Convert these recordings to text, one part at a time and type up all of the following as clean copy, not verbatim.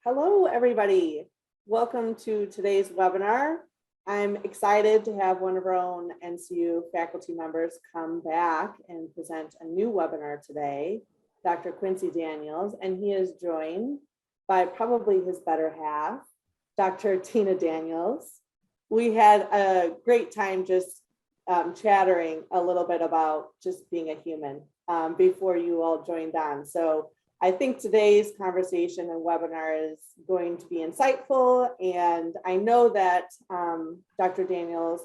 Hello, everybody. Welcome to today's webinar. I'm excited to have one of our own NCU faculty members come back and present a new webinar today, Dr. Quincy Daniels, and he is joined by probably his better half, Dr. Tina Daniels. We had a great time just chattering a little bit about just being a human before you all joined on. So I think today's conversation and webinar is going to be insightful, and I know that Dr. Daniels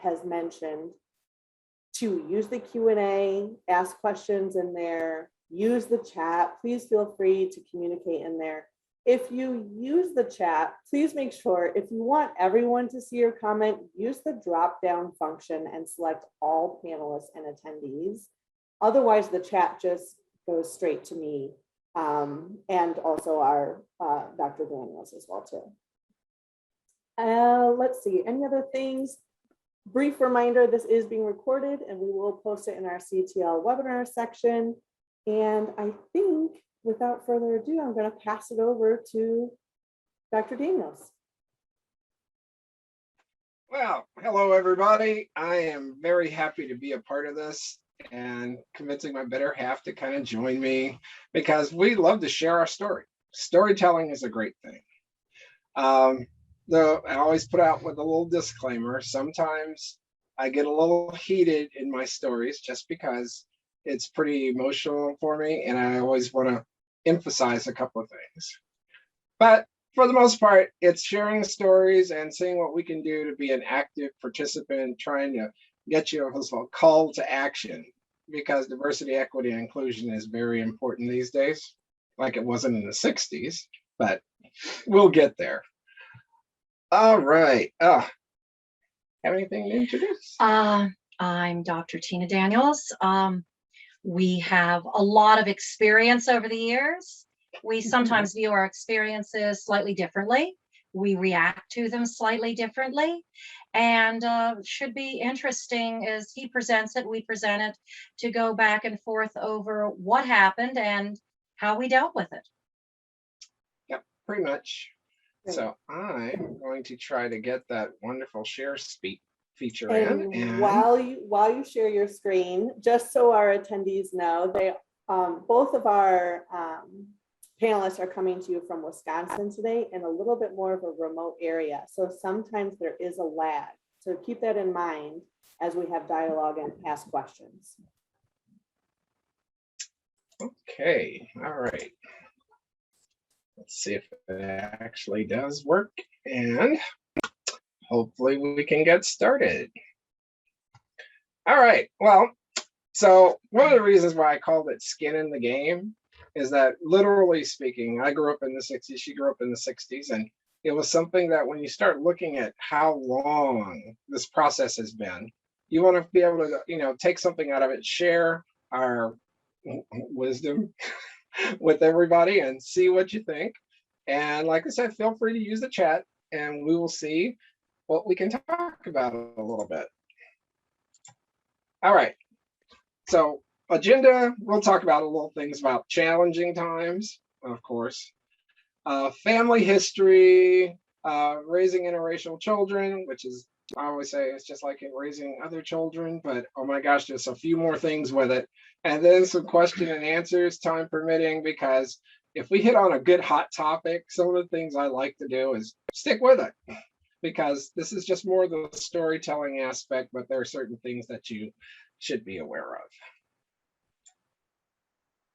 has mentioned to use the Q&A, ask questions in there, use the chat. Please feel free to communicate in there. If you use the chat, please make sure if you want everyone to see your comment, use the drop-down function and select all panelists and attendees. Otherwise, the chat just goes straight to me. And also our Dr. Daniels as well too. Let's see, any other things? Brief reminder, this is being recorded and we will post it in our CTL webinar section. And I think without further ado, I'm going to pass it over to Dr. Daniels. Well, hello everybody. I am very happy to be a part of this and convincing my better half to kind of join me because we love to share our story. Storytelling is a great thing. Though I always put out with a little disclaimer, sometimes I get a little heated in my stories just because it's pretty emotional for me and I always want to emphasize a couple of things. But for the most part, it's sharing stories and seeing what we can do to be an active participant, trying to get you a call to action, because diversity, equity, and inclusion is very important these days, like it wasn't in the 60s, but we'll get there. All right. Have anything to introduce? I'm Dr. Tina Daniels. We have a lot of experience over the years. We sometimes view our experiences slightly differently. We react to them slightly differently. And should be interesting as he presents it, we present it, to go back and forth over what happened and how we dealt with it. Yep, pretty much. So I'm going to try to get that wonderful share speak feature in. And while you share your screen, just so our attendees know, they both of our panelists are coming to you from Wisconsin today in a little bit more of a remote area. So sometimes there is a lag. So keep that in mind as we have dialogue and ask questions. Okay, all right. Let's see if it actually does work and hopefully we can get started. All right, well, so one of the reasons why I called it skin in the game is that, literally speaking, I grew up in the 60s, she grew up in the 60s, and it was something that when you start looking at how long this process has been, you want to be able to, take something out of it, share our wisdom with everybody and see what you think. And like I said, feel free to use the chat and we will see what we can talk about a little bit. All right, so agenda, we'll talk about a little things about challenging times, of course, family history, raising interracial children, which is, I always say, it's just like raising other children, but oh my gosh, there's a few more things with it. And then some question and answers, time permitting, because if we hit on a good hot topic, some of the things I like to do is stick with it, because this is just more the storytelling aspect, but there are certain things that you should be aware of.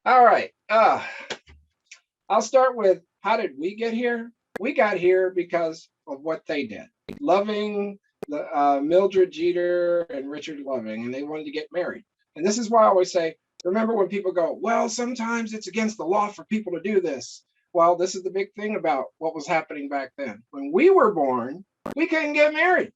All right, I'll start with, how did we get here? We got here because of what they did. Loving, Mildred Jeter and Richard Loving, and they wanted to get married. And this is why I always say, remember when people go, well, sometimes it's against the law for people to do this. Well, this is the big thing about what was happening back then. When we were born, we couldn't get married.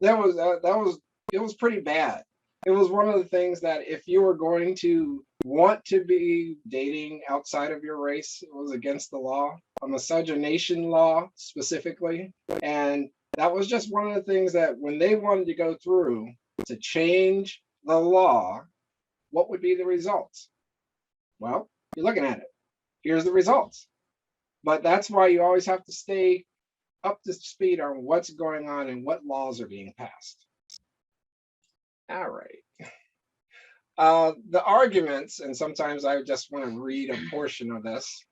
It was pretty bad. It was one of the things that if you were going to want to be dating outside of your race, it was against the law, a miscegenation law specifically. And that was just one of the things that when they wanted to go through to change the law, what would be the results? Well, you're looking at it. Here's the results. But that's why you always have to stay up to speed on what's going on and what laws are being passed. All right. The arguments, and sometimes I just want to read a portion of this.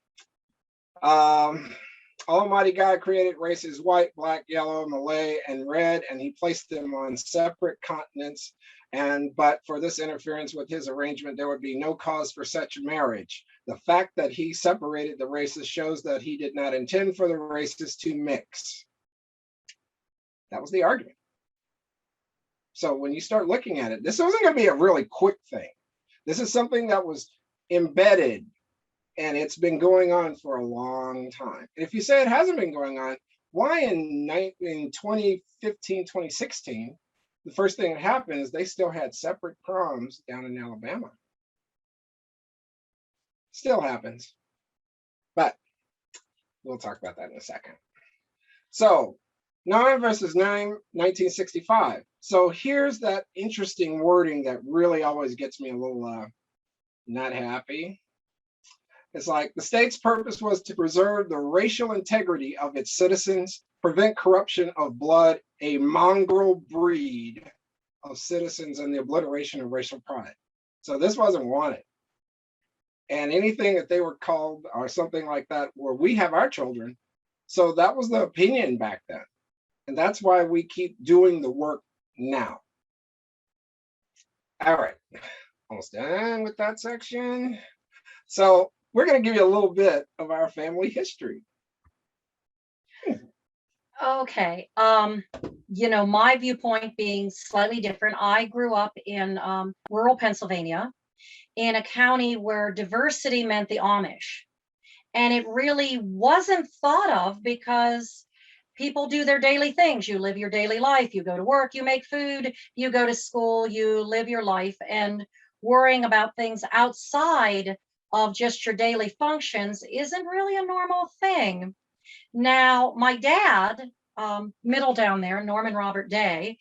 Almighty God created races white, black, yellow, Malay, and red, and he placed them on separate continents. But for this interference with his arrangement, there would be no cause for such marriage. The fact that he separated the races shows that he did not intend for the races to mix. That was the argument. So when you start looking at it, this wasn't going to be a really quick thing. This is something that was embedded, and it's been going on for a long time. And if you say it hasn't been going on, why in 2015, 2016, the first thing that happened is they still had separate proms down in Alabama. Still happens. But we'll talk about that in a second. So 9 versus 9, 1965. So here's that interesting wording that really always gets me a little not happy. It's like the state's purpose was to preserve the racial integrity of its citizens, prevent corruption of blood, a mongrel breed of citizens, and the obliteration of racial pride. So this wasn't wanted. And anything that they were called or something like that, where we have our children. So that was the opinion back then. And that's why we keep doing the work now. All right, almost done with that section. So we're going to give you a little bit of our family history. Okay. My viewpoint being slightly different. I grew up in rural Pennsylvania in a county where diversity meant the Amish. And it really wasn't thought of because people do their daily things. You live your daily life. You go to work, you make food, you go to school, you live your life, and worrying about things outside of just your daily functions isn't really a normal thing. Now, my dad, middle down there, Norman Robert Day,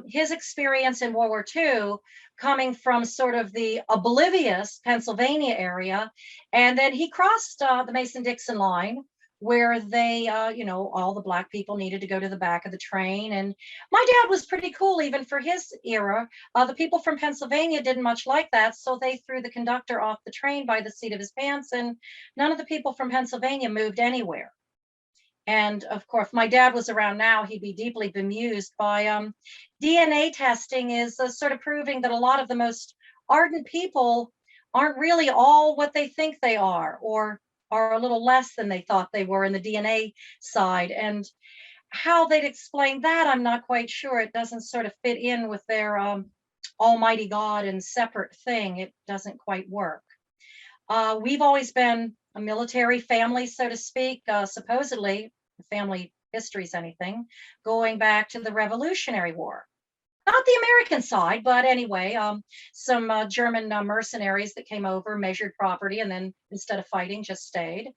his experience in World War II, coming from sort of the oblivious Pennsylvania area, and then he crossed the Mason-Dixon line, where they, all the Black people needed to go to the back of the train. And my dad was pretty cool, even for his era. The people from Pennsylvania didn't much like that, so they threw the conductor off the train by the seat of his pants, and none of the people from Pennsylvania moved anywhere. And of course, if my dad was around now, he'd be deeply bemused by DNA testing is sort of proving that a lot of the most ardent people aren't really all what they think they are, or are a little less than they thought they were in the DNA side. And how they'd explain that, I'm not quite sure. It doesn't sort of fit in with their almighty God and separate thing. It doesn't quite work. We've always been a military family, so to speak, supposedly, family history's anything, going back to the Revolutionary War. Not the American side, but anyway, some German mercenaries that came over, measured property, and then instead of fighting, just stayed.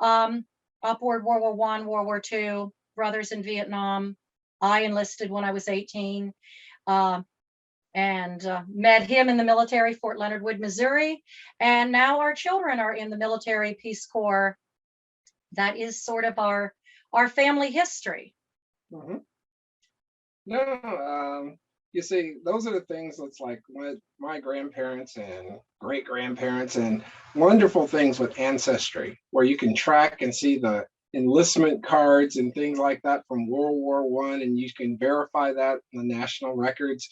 Upward World War I, World War II, brothers in Vietnam. I enlisted when I was 18 and met him in the military, Fort Leonard Wood, Missouri. And now our children are in the military, Peace Corps. That is sort of our family history. Mm-hmm. No, you see, those are the things that's like with my grandparents and great grandparents, and wonderful things with ancestry, where you can track and see the enlistment cards and things like that from World War I, and you can verify that in the national records.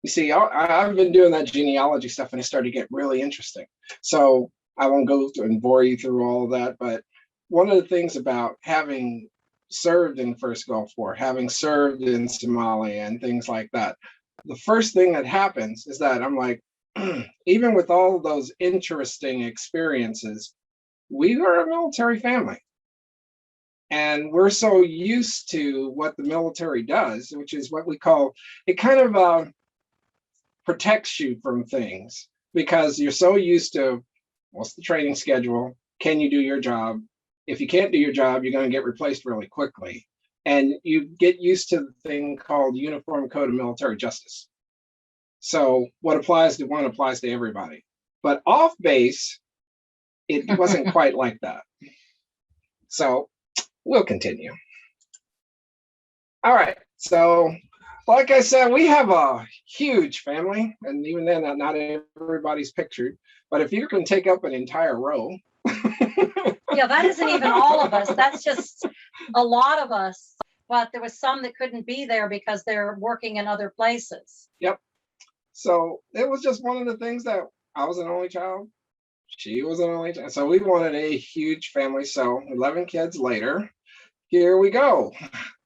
You see, I've been doing that genealogy stuff, and it started to get really interesting. So I won't go through and bore you through all of that, but one of the things about having served in the first Gulf War, having served in Somalia and things like that, the first thing that happens is that I'm like, even with all of those interesting experiences, we are a military family. And we're so used to what the military does, which is what we call, it kind of protects you from things, because you're so used to, what's the training schedule? Can you do your job? If you can't do your job, you're going to get replaced really quickly. And you get used to the thing called Uniform Code of Military Justice. So what applies to one applies to everybody. But off base, it wasn't quite like that. So we'll continue. All right. So like I said, we have a huge family, and even then, not everybody's pictured. But if you can take up an entire row. Yeah, that isn't even all of us. That's just a lot of us. But there was some that couldn't be there because they're working in other places. Yep. So it was just one of the things that I was an only child. She was an only child. So we wanted a huge family. So 11 kids later, here we go.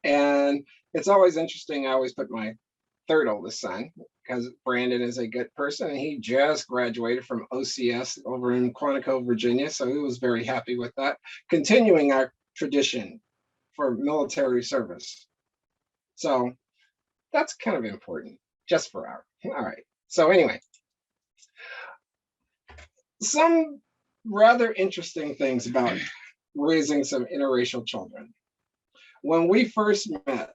And it's always interesting. I always put my third oldest son because Brandon is a good person and he just graduated from OCS over in Quantico, Virginia. So he was very happy with that, continuing our tradition for military service. So that's kind of important just for our, all right. So anyway, some rather interesting things about raising some interracial children. When we first met,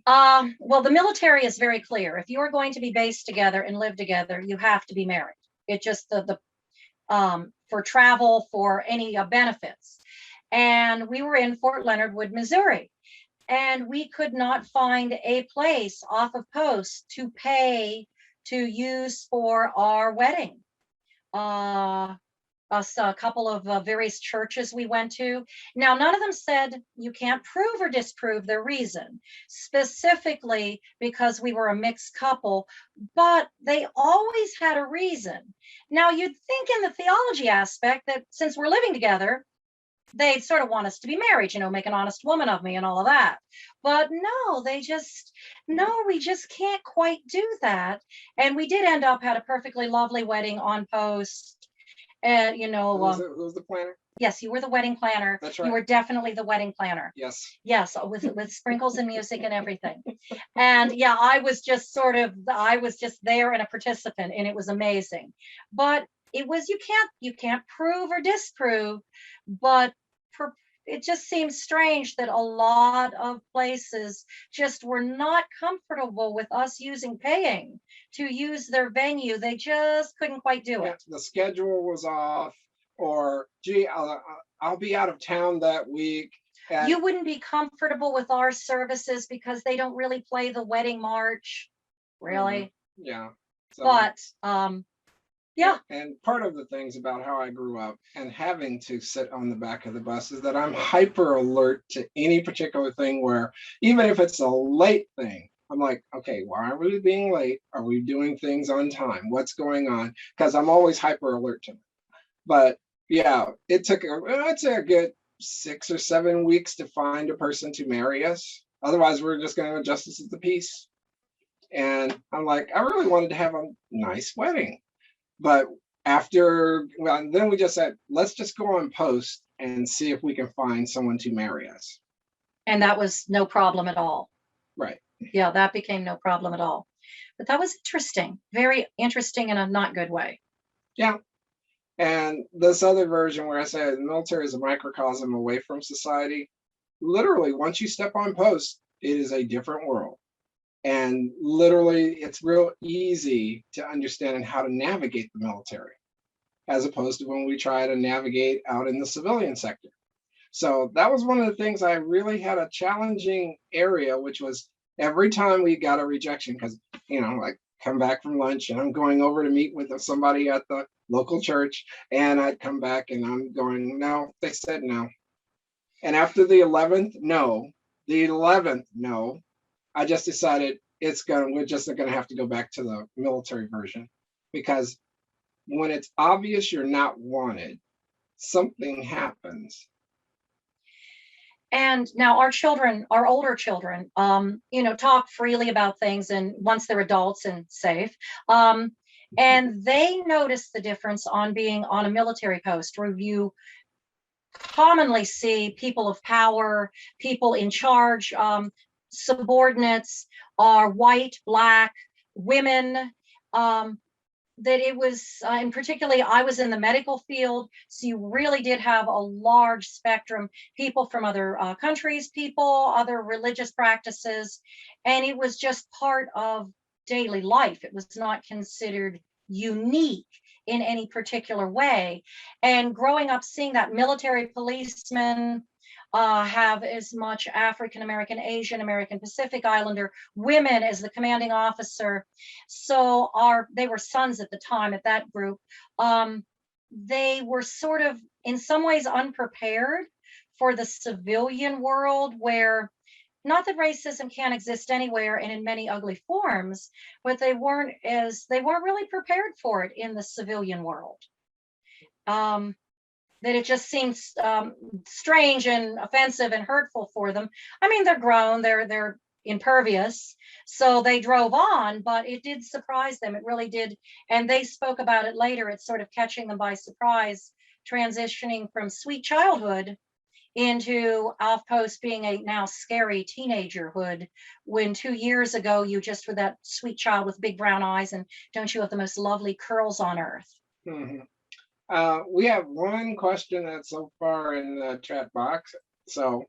well, the military is very clear. If you are going to be based together and live together, you have to be married. It just for travel, for any benefits. And we were in Fort Leonard Wood, Missouri, and we could not find a place off of post to pay to use for our wedding. A couple of various churches we went to. Now, none of them said you can't prove or disprove their reason, specifically because we were a mixed couple, but they always had a reason. Now, you'd think in the theology aspect that since we're living together, they'd sort of want us to be married, make an honest woman of me and all of that. But no, we just can't quite do that. And we did end up had a perfectly lovely wedding on post. And who was the planner? Yes, you were the wedding planner. That's right. You were definitely the wedding planner. Yes. Yes, with sprinkles and music and everything. And yeah, I was just there and a participant, and it was amazing. But it was you can't prove or disprove, but it just seems strange that a lot of places just were not comfortable with us paying to use their venue. They just couldn't quite do it. The schedule was off, or gee, I'll be out of town that week. And you wouldn't be comfortable with our services because they don't really play the wedding march, really. Mm-hmm. Yeah. So, but yeah. And part of the things about how I grew up and having to sit on the back of the bus is that I'm hyper alert to any particular thing where even if it's a late thing, I'm like, okay, why are we being late? Are we doing things on time? What's going on? Because I'm always hyper alert to it. But yeah, it took a good 6 or 7 weeks to find a person to marry us. Otherwise, we're just going to justice of the peace. And I'm like, I really wanted to have a nice wedding. But then we just said, let's just go on post and see if we can find someone to marry us. And that was no problem at all. Right. Yeah, that became no problem at all. But that was interesting, very interesting in a not good way. Yeah. And this other version where I say the military is a microcosm away from society, literally, once you step on post, it is a different world. And literally, it's real easy to understand and how to navigate the military, as opposed to when we try to navigate out in the civilian sector. So that was one of the things I really had a challenging area, which was every time we got a rejection, because, like come back from lunch and I'm going over to meet with somebody at the local church, and I'd come back and I'm going, no, they said no. And after the 11th no, I just decided we're just going to have to go back to the military version, because when it's obvious you're not wanted, something happens. And now our older children, talk freely about things, and once they're adults and safe, and they notice the difference on being on a military post where you commonly see people of power, people in charge, subordinates are white, black, women, that it was, and particularly I was in the medical field, so you really did have a large spectrum, people from other countries, other religious practices, and it was just part of daily life. It was not considered unique in any particular way. And growing up seeing that military policemen have as much African American, Asian American, Pacific Islander women as the commanding officer. So they were sons at the time at that group. They were sort of in some ways unprepared for the civilian world, where not that racism can't exist anywhere and in many ugly forms, but they weren't really prepared for it in the civilian world. That it just seems strange and offensive and hurtful for them. I mean, they're grown, they're impervious, so they drove on, but it did surprise them. It really did. And they spoke about it later. It's sort of catching them by surprise, transitioning from sweet childhood into off-post being a now scary teenagerhood, when 2 years ago you just were that sweet child with big brown eyes and don't you have the most lovely curls on earth. Mhm. We have one question that's so far in the chat box. So,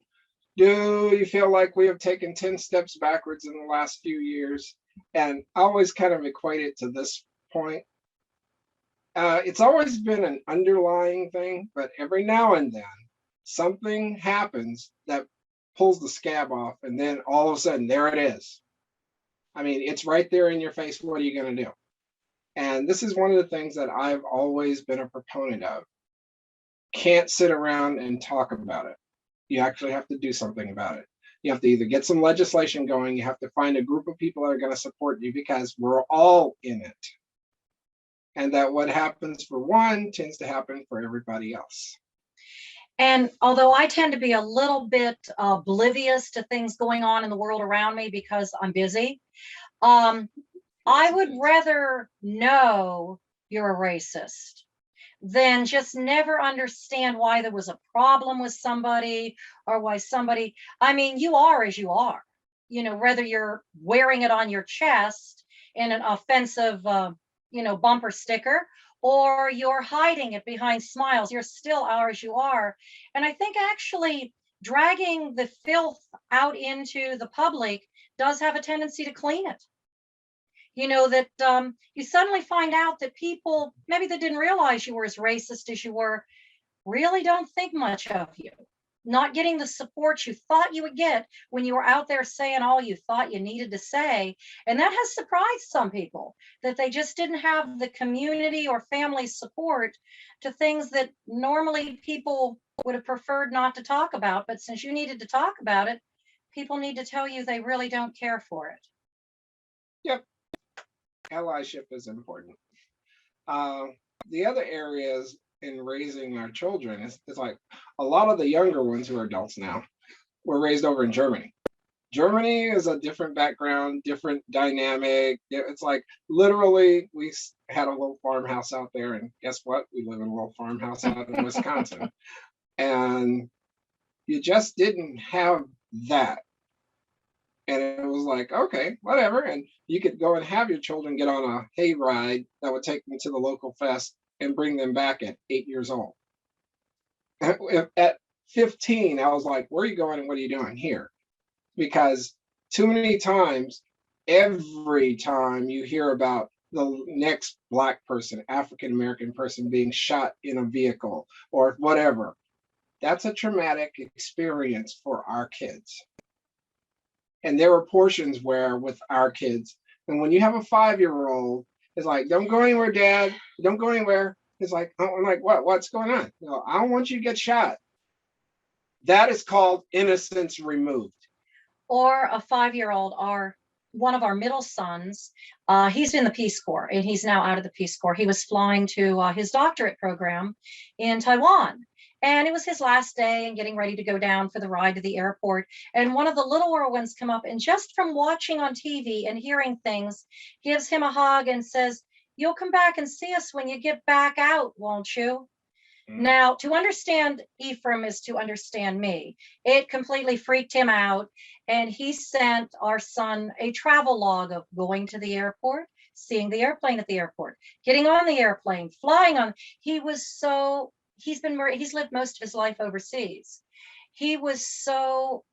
do you feel like we have taken 10 steps backwards in the last few years? And I always kind of equate it to this point. It's always been an underlying thing, but every now and then something happens that pulls the scab off, and then all of a sudden, there it is. I mean, it's right there in your face. What are you going to do? And this is one of the things that I've always been a proponent of. Can't sit around and talk about it. You actually have to do something about it. You have to either get some legislation going, you have to find a group of people that are going to support you, because we're all in it. And that what happens for one tends to happen for everybody else. And although I tend to be a little bit oblivious to things going on in the world around me because I'm busy, I would rather know you're a racist than just never understand why there was a problem with somebody, or why somebody, I mean, you are as you are, whether you're wearing it on your chest in an offensive, bumper sticker, or you're hiding it behind smiles, you're still are as you are. And I think actually dragging the filth out into the public does have a tendency to clean it. That you suddenly find out that people maybe that didn't realize you were as racist as you were really don't think much of you, not getting the support you thought you would get when you were out there saying all you thought you needed to say. And that has surprised some people, that they just didn't have the community or family support to things that normally people would have preferred not to talk about. But since you needed to talk about it, people need to tell you they really don't care for it. Yep. Allyship is important. The other areas in raising our children is like a lot of the younger ones who are adults now were raised over in Germany. Germany is a different background, different dynamic. It's like literally we had a little farmhouse out there, and guess what? We live in a little farmhouse out in Wisconsin. And you just didn't have that. And it was like, okay, whatever. And you could go and have your children get on a hay ride that would take them to the local fest and bring them back at 8 years old. At 15, I was like, where are you going and what are you doing here? Because too many times, every time you hear about the next Black person, African American person being shot in a vehicle or whatever, that's a traumatic experience for our kids. And there were portions where with our kids, and when you have a 5-year-old, it's like, don't go anywhere, Dad. Don't go anywhere. It's like, I'm like, what? What's going on? I don't want you to get shot. That is called innocence removed. Or a 5-year-old, one of our middle sons, he's in the Peace Corps, and he's now out of the Peace Corps. He was flying to his doctorate program in Taiwan. And it was his last day and getting ready to go down for the ride to the airport. And one of the littler ones come up, and just from watching on TV and hearing things, gives him a hug and says, "You'll come back and see us when you get back out, won't you?" Now, to understand Ephraim is to understand me. It completely freaked him out. And he sent our son a travel log of going to the airport, seeing the airplane at the airport, getting on the airplane, flying on. He's lived most of his life overseas. He was so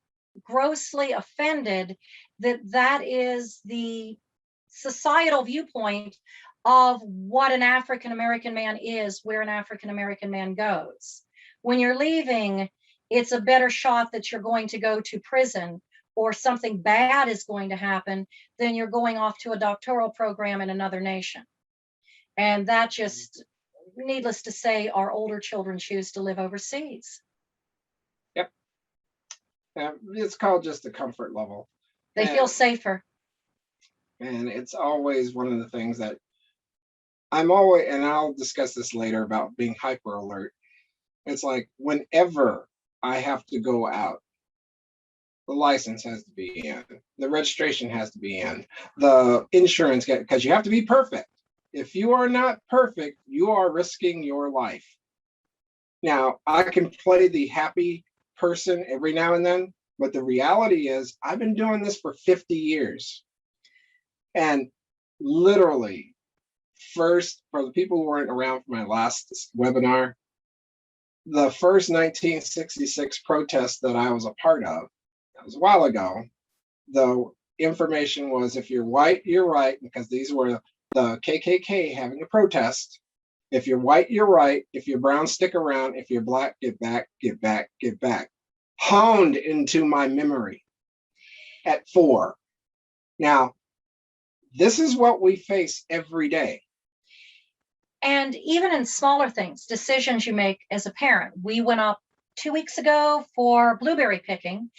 grossly offended that is the societal viewpoint of what an African American man is, where an African American man goes. When you're leaving, it's a better shot that you're going to go to prison or something bad is going to happen than you're going off to a doctoral program in another nation. And that just, needless to say, our older children choose to live overseas. Yep. It's called just the comfort level. They feel safer. And it's always one of the things that I'm always, and I'll discuss this later about being hyper alert. It's like whenever I have to go out, the license has to be in, the registration has to be in, the insurance, because you have to be perfect. If you are not perfect, you are risking your life. Now, I can play the happy person every now and then, but the reality is I've been doing this for 50 years. And literally, first, for the people who weren't around for my last webinar, the first 1966 protest that I was a part of, that was a while ago, the information was, if you're white, you're right, because these were the KKK having a protest. If you're white, you're right. If you're brown, stick around. If you're black, get back, get back, get back. Honed into my memory at 4. Now, this is what we face every day. And even in smaller things, decisions you make as a parent. We went up 2 weeks ago for blueberry picking.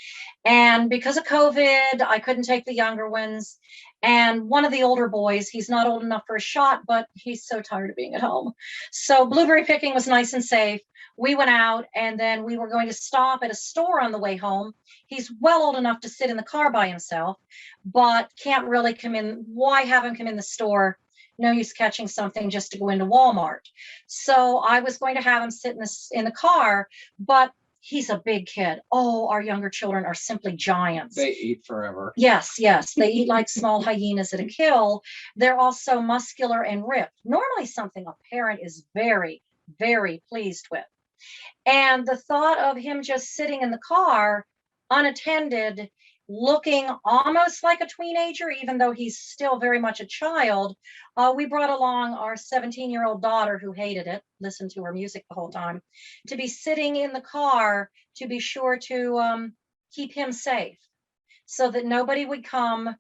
And because of COVID, I couldn't take the younger ones. And one of the older boys, he's not old enough for a shot, but he's so tired of being at home. So blueberry picking was nice and safe. We went out, and then we were going to stop at a store on the way home. He's well old enough to sit in the car by himself, but can't really come in. Why have him come in the store? No use catching something just to go into Walmart. So I was going to have him sit in the car, but he's a big kid. Oh, our younger children are simply giants. They eat forever. Yes, yes. They eat like small hyenas at a kill. They're also muscular and ripped. Normally something a parent is very, very pleased with. And the thought of him just sitting in the car unattended, looking almost like a teenager, even though he's still very much a child. We brought along our 17-year-old daughter, who hated it, listened to her music the whole time, to be sitting in the car to be sure to keep him safe, so that nobody would come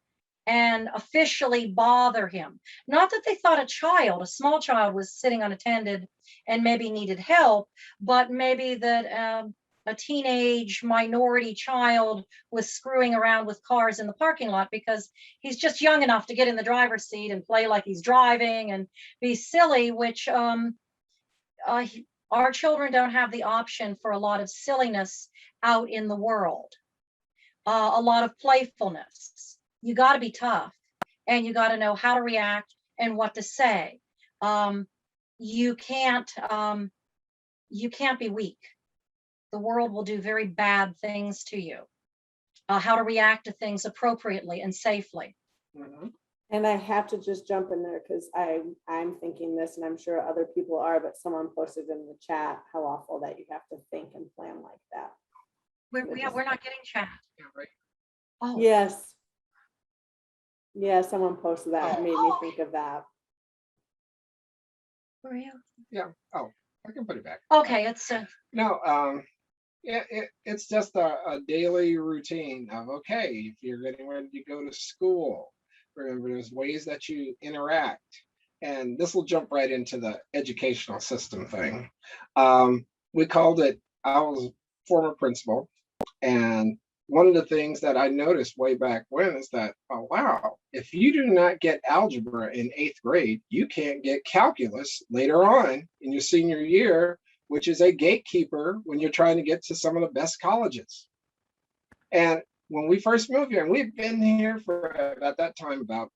and officially bother him. Not that they thought a small child was sitting unattended and maybe needed help, but maybe that a teenage minority child was screwing around with cars in the parking lot because he's just young enough to get in the driver's seat and play like he's driving and be silly, which our children don't have the option for a lot of silliness out in the world, a lot of playfulness. You got to be tough, and you got to know how to react and what to say. You can't be weak. The world will do very bad things to you. How to react to things appropriately and safely. Mm-hmm. And I have to just jump in there because I'm thinking this, and I'm sure other people are, but someone posted in the chat how awful that you have to think and plan like that. We're not getting chat. Yeah, right. Oh, Yes. Yeah, someone posted that and made me Oh. think of that. were you? Yeah. Oh, I can put it back. Okay, it's No, yeah, it's just a daily routine of, okay, if you're getting ready to go to school, remember there's ways that you interact. And this will jump right into the educational system thing. We called it, I was a former principal, and one of the things that I noticed way back when is that, oh, wow, if you do not get algebra in 8th grade, you can't get calculus later on in your senior year, which is a gatekeeper when you're trying to get to some of the best colleges. And when we first moved here, and we've been here for, at that time, about,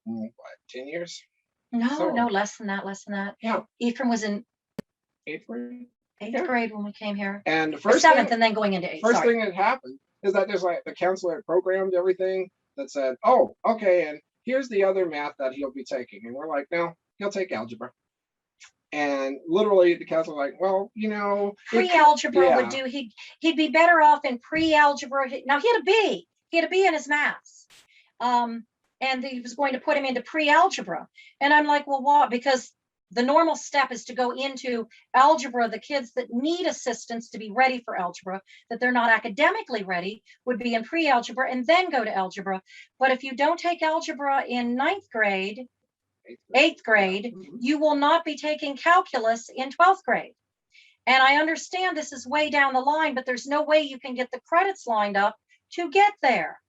10 years? no, less than that. Yeah. Ephraim was in 8th grade? 8th grade when we came here. And the Or first 7th thing, and then going into 8th. first Sorry. thing that happened is that there's like the counselor programmed everything that said, oh, okay, and here's the other math that he'll be taking. And we're like, no, he'll take algebra. And literally the counselor like, well, Pre-algebra would yeah. do, he'd be better off in pre-algebra. Now he had a B in his maths. and he was going to put him into pre-algebra. And I'm like, well, what? Because the normal step is to go into algebra. The kids that need assistance to be ready for algebra, that they're not academically ready, would be in pre-algebra and then go to algebra. But if you don't take algebra in 9th grade, 8th grade, you will not be taking calculus in 12th grade. And I understand this is way down the line, but there's no way you can get the credits lined up to get there.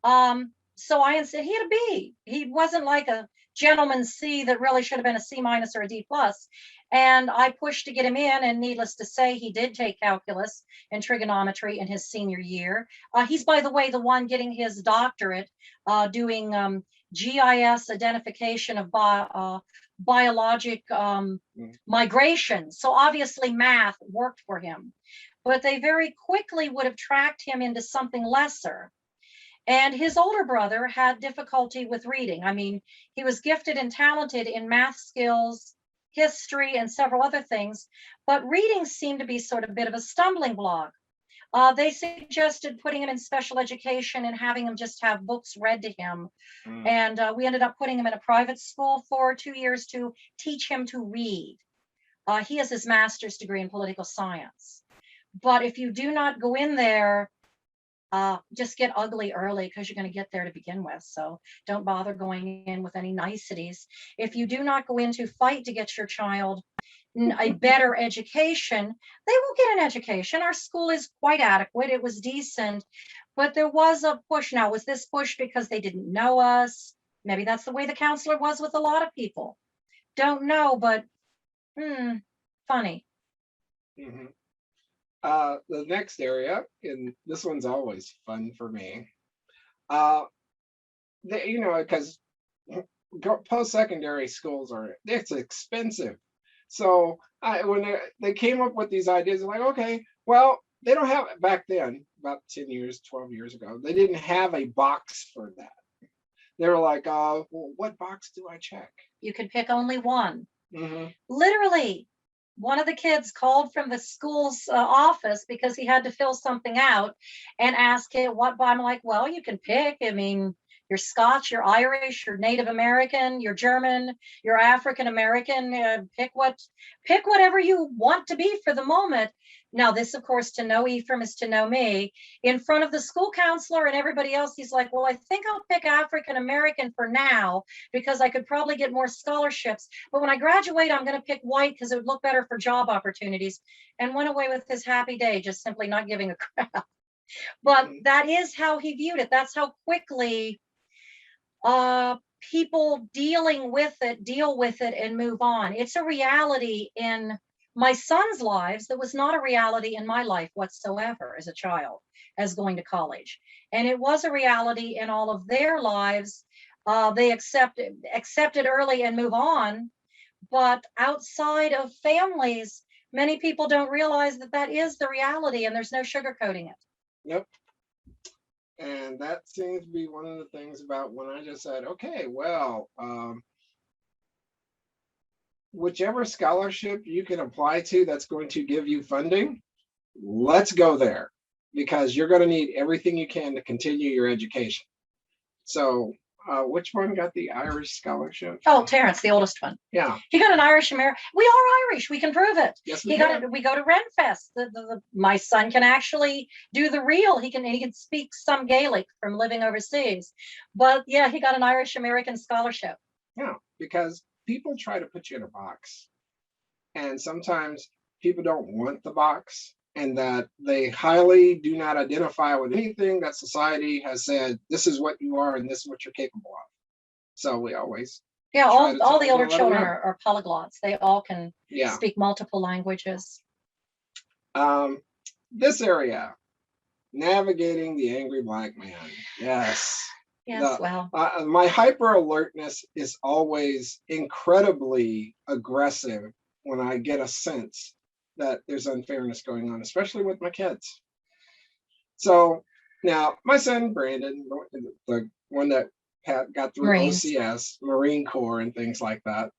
So I said he had a B. He wasn't like a gentleman's C that really should have been a C- or a D+. And I pushed to get him in, and needless to say, he did take calculus and trigonometry in his senior year. He's, by the way, the one getting his doctorate doing GIS identification of biologic migration. So obviously math worked for him, but they very quickly would have tracked him into something lesser. And his older brother had difficulty with reading. I mean, he was gifted and talented in math skills, history, and several other things, but reading seemed to be sort of a bit of a stumbling block. They suggested putting him in special education and having him just have books read to him. And we ended up putting him in a private school for 2 years to teach him to read. He has his master's degree in political science. But if you do not go in there, just get ugly early, because you're going to get there to begin with. So don't bother going in with any niceties. If you do not go in to fight to get your child a better education, they will get an education. Our school is quite adequate. It was decent, but there was a push. Now, was this push because they didn't know us? Maybe that's the way the counselor was with a lot of people. Don't know, but funny. Mm-hmm. The next area, and this one's always fun for me, because post-secondary schools it's expensive. So when they came up with these ideas, they're like, okay, well, they don't have it back then, about 10 years, 12 years ago. They didn't have a box for that. They were like, well, what box do I check? You could pick only one. Mm-hmm. Literally, one of the kids called from the school's office because he had to fill something out and asked him what. I'm like, well, you can pick. I mean, you're Scotch, you're Irish, you're Native American, you're German, you're African American. Pick whatever you want to be for the moment. Now, this, of course, to know Ephraim is to know me. In front of the school counselor and everybody else, he's like, well, I think I'll pick African American for now because I could probably get more scholarships. But when I graduate, I'm going to pick white because it would look better for job opportunities. And went away with his happy day, just simply not giving a crap. But that is how he viewed it. That's how quickly people deal with it and move on. It's a reality in my son's lives that was not a reality in my life whatsoever as a child, as going to college. And it was a reality in all of their lives. They accept it early and move on. But outside of families, many people don't realize that is the reality, and there's no sugarcoating it. Yep. And that seems to be one of the things about when I just said, okay, well, whichever scholarship you can apply to that's going to give you funding, let's go there, because you're going to need everything you can to continue your education. So which one got the Irish scholarship? Oh, Terrence, the oldest one. Yeah. He got an Irish American. We are Irish. We can prove it. Yes, we got it. We go to Renfest. My son can actually do the real. He can speak some Gaelic from living overseas. But yeah, he got an Irish American scholarship. Yeah, because people try to put you in a box, and sometimes people don't want the box, and that they highly do not identify with anything that society has said, this is what you are and this is what you're capable of. So we always all the older children are polyglots. They all can speak multiple languages. This area, navigating the angry black man. Yes. Yes, my hyper alertness is always incredibly aggressive when I get a sense that there's unfairness going on, especially with my kids. So now my son Brandon, the one that got through OCS, Marine Corps, and things like that,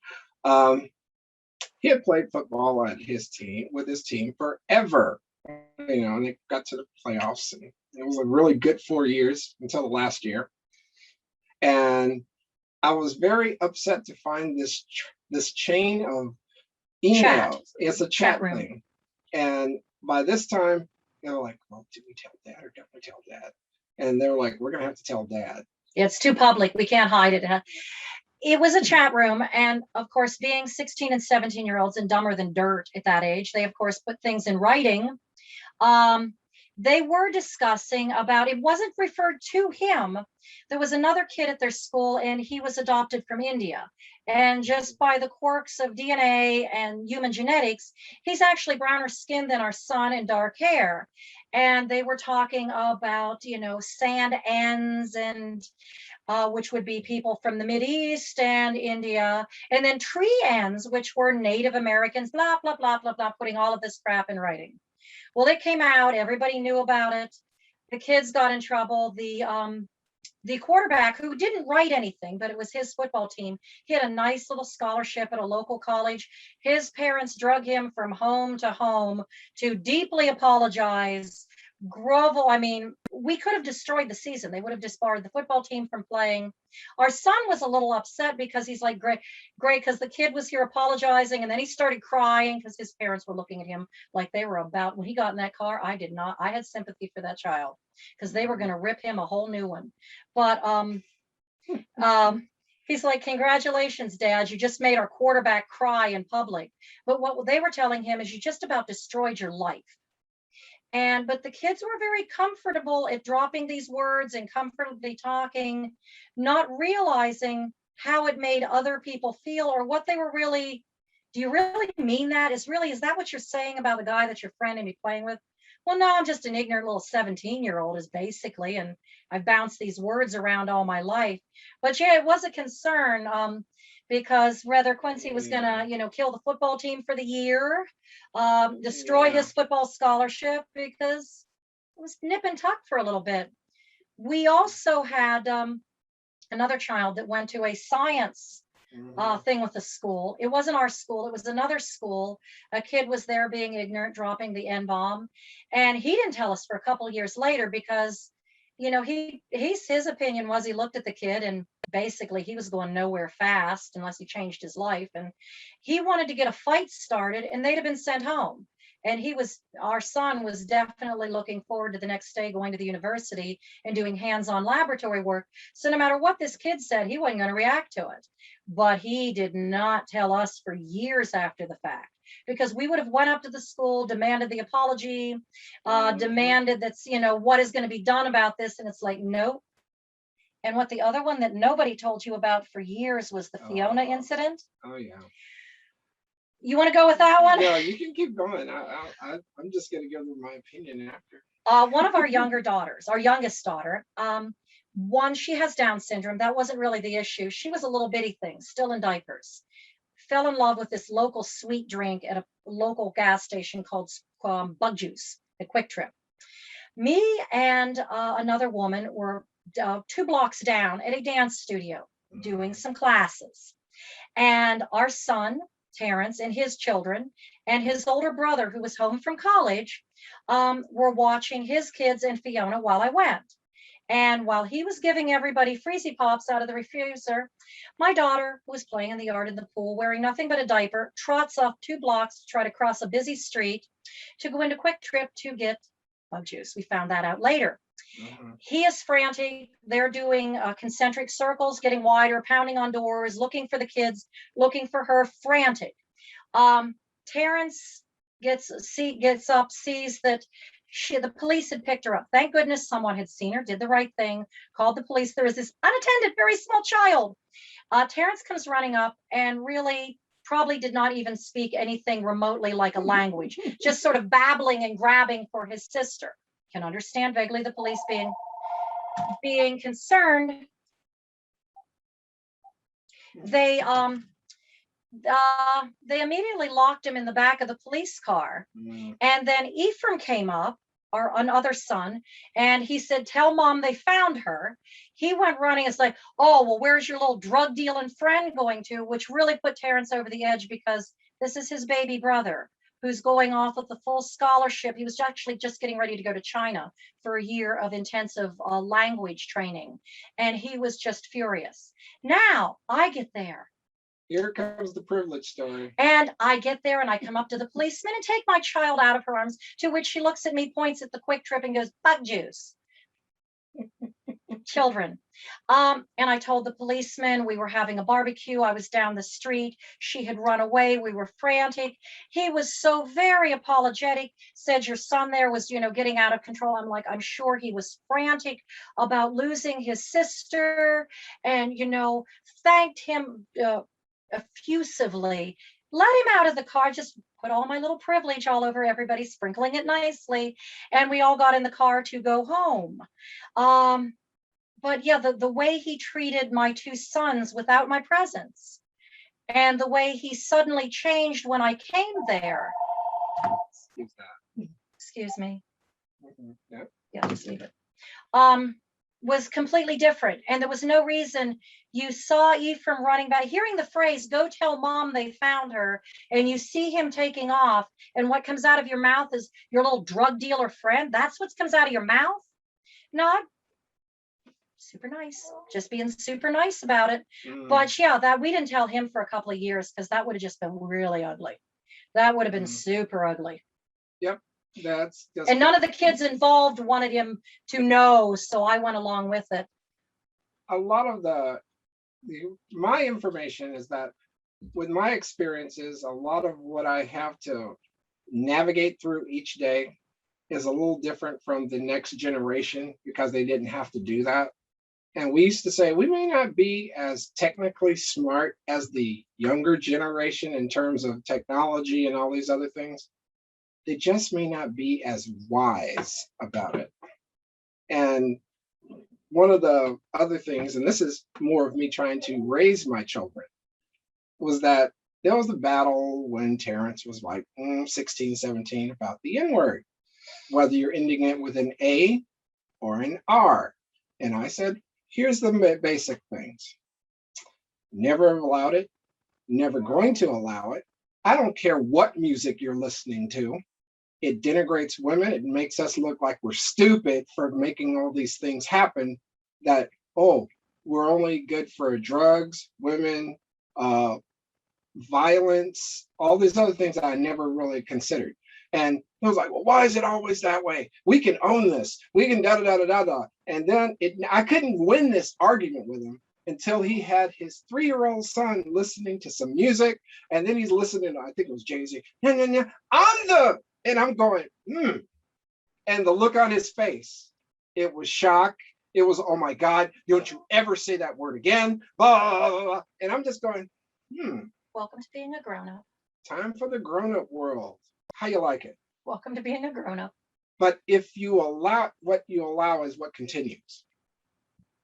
he had played football with his team forever, and it got to the playoffs, and it was a really good 4 years until the last year. And I was very upset to find this chain of emails. It's a chat room. thing. And by this time, they were like, well, do we tell dad or don't we tell dad? And they're like, we're going to have to tell dad. It's too public. We can't hide it. It was a chat room. And of course, being 16 and 17-year-olds and dumber than dirt at that age, they, of course, put things in writing. They were discussing about, it wasn't referred to him. There was another kid at their school, and he was adopted from India. And just by the quirks of DNA and human genetics, he's actually browner skinned than our son and dark hair. And they were talking about, you know, sand ends, and which would be people from the Mideast and India, and then tree ends, which were Native Americans, blah, blah, blah, blah, blah, putting all of this crap in writing. Well, it came out, everybody knew about it. The kids got in trouble. The quarterback, who didn't write anything, but it was his football team, he had a nice little scholarship at a local college. His parents drug him from home to deeply apologize, grovel. I mean, we could have destroyed the season. They would have disbarred the football team from playing. Our son was a little upset because he's like, great, because the kid was here apologizing, and then he started crying because his parents were looking at him like they were about, when he got in that car, I did not. I had sympathy for that child because they were going to rip him a whole new one. But he's like, congratulations, Dad, you just made our quarterback cry in public. But what they were telling him is, you just about destroyed your life. But the kids were very comfortable at dropping these words and comfortably talking, not realizing how it made other people feel, or what they were really, do you really mean that? Is that what you're saying about the guy that your friend and me playing with? Well, no, I'm just an ignorant little 17-year-old is basically, and I've bounced these words around all my life. But yeah, it was a concern, because whether Quincy was gonna, you know, kill the football team for the year, destroy his football scholarship, because it was nip and tuck for a little bit. We also had another child that went to a science thing with the school. It wasn't our school, it was another school. A kid was there being ignorant, dropping the N-bomb, and he didn't tell us for a couple of years later, because, you know, his opinion was, he looked at the kid and basically he was going nowhere fast unless he changed his life, and he wanted to get a fight started, and they'd have been sent home. And our son was definitely looking forward to the next day going to the university and doing hands-on laboratory work. So no matter what this kid said, he wasn't going to react to it. But he did not tell us for years after the fact, because we would have went up to the school, demanded the apology, demanded that's, you know, what is going to be done about this. And it's like, nope. And what the other one that nobody told you about for years was the Fiona incident. Oh, yeah. You want to go with that one? Yeah, you can keep going. I'm just going to give them my opinion after. One of our younger daughters, our youngest daughter, she has Down syndrome. That wasn't really the issue. She was a little bitty thing, still in diapers. Fell in love with this local sweet drink at a local gas station called Bug Juice at Quick Trip. Me and another woman were 2 blocks down at a dance studio doing some classes. And our son, Terrence, and his children, and his older brother, who was home from college, were watching his kids and Fiona while I went. And while he was giving everybody Freezy Pops out of the refuser, my daughter, who was playing in the yard in the pool, wearing nothing but a diaper, trots off 2 blocks to try to cross a busy street to go into Quick Trip to get Bug Juice. We found that out later. He is frantic. They're doing concentric circles, getting wider, pounding on doors, looking for the kids, looking for her, frantic. Terrence gets up, sees that the police had picked her up. Thank goodness someone had seen her, did the right thing, called the police. There was this unattended, very small child. Terrence comes running up and really probably did not even speak anything remotely like a language, just sort of babbling and grabbing for his sister. Can understand vaguely the police being concerned. They immediately locked him in the back of the police car. And then Ephraim came up, our another son, and he said, tell mom they found her. He went running. It's like, oh, well, where's your little drug dealing friend going to? Which really put Terrence over the edge, because this is his baby brother, who's going off with a full scholarship. He was actually just getting ready to go to China for a year of intensive language training. And he was just furious. Now I get there. Here comes the privilege story. And I get there and I come up to the policeman and take my child out of her arms, to which she looks at me, points at the Quick Trip and goes, bug juice. Children. And I told the policeman we were having a barbecue. I was down the street. She had run away. We were frantic. He was so very apologetic, said your son there was, getting out of control. I'm like, I'm sure he was frantic about losing his sister, and, thanked him effusively, let him out of the car, just put all my little privilege all over everybody, sprinkling it nicely. And we all got in the car to go home. But yeah, the way he treated my two sons without my presence, and the way he suddenly changed when I came there. Excuse me. Yep. Yeah, just leave it. Was completely different. And there was no reason. You saw Ephraim running back, hearing the phrase, go tell mom they found her, and you see him taking off, and what comes out of your mouth is your little drug dealer friend. That's what comes out of your mouth. Not super nice, just being super nice about it. But yeah, that we didn't tell him for a couple of years, because that would have just been really ugly. That would have been super ugly. Yep. That's just, and none of the kids involved wanted him to know, so I went along with it. A lot of my information is that with my experiences, a lot of what I have to navigate through each day is a little different from the next generation, because they didn't have to do that. And we used to say we may not be as technically smart as the younger generation in terms of technology and all these other things. They just may not be as wise about it. And one of the other things, and this is more of me trying to raise my children, was that there was a battle when Terrence was like 16, 17 about the N-word, whether you're ending it with an A or an R. And I said, here's the basic things. Never allowed it, never going to allow it. I don't care what music you're listening to. It denigrates women. It makes us look like we're stupid for making all these things happen, that, oh, we're only good for drugs, women, violence, all these other things that I never really considered. And I was like, well, why is it always that way? We can own this. We can da-da-da-da-da-da. And then I couldn't win this argument with him until he had his 3-year-old son listening to some music. And then he's listening to, I think it was Jay-Z. And I'm going, And the look on his face, it was shock. It was, oh my God, don't you ever say that word again. Blah, blah, blah. And I'm just going, Welcome to being a grown-up. Time for the grown-up world. How you like it? Welcome to being a grown-up. But if you allow, what you allow is what continues.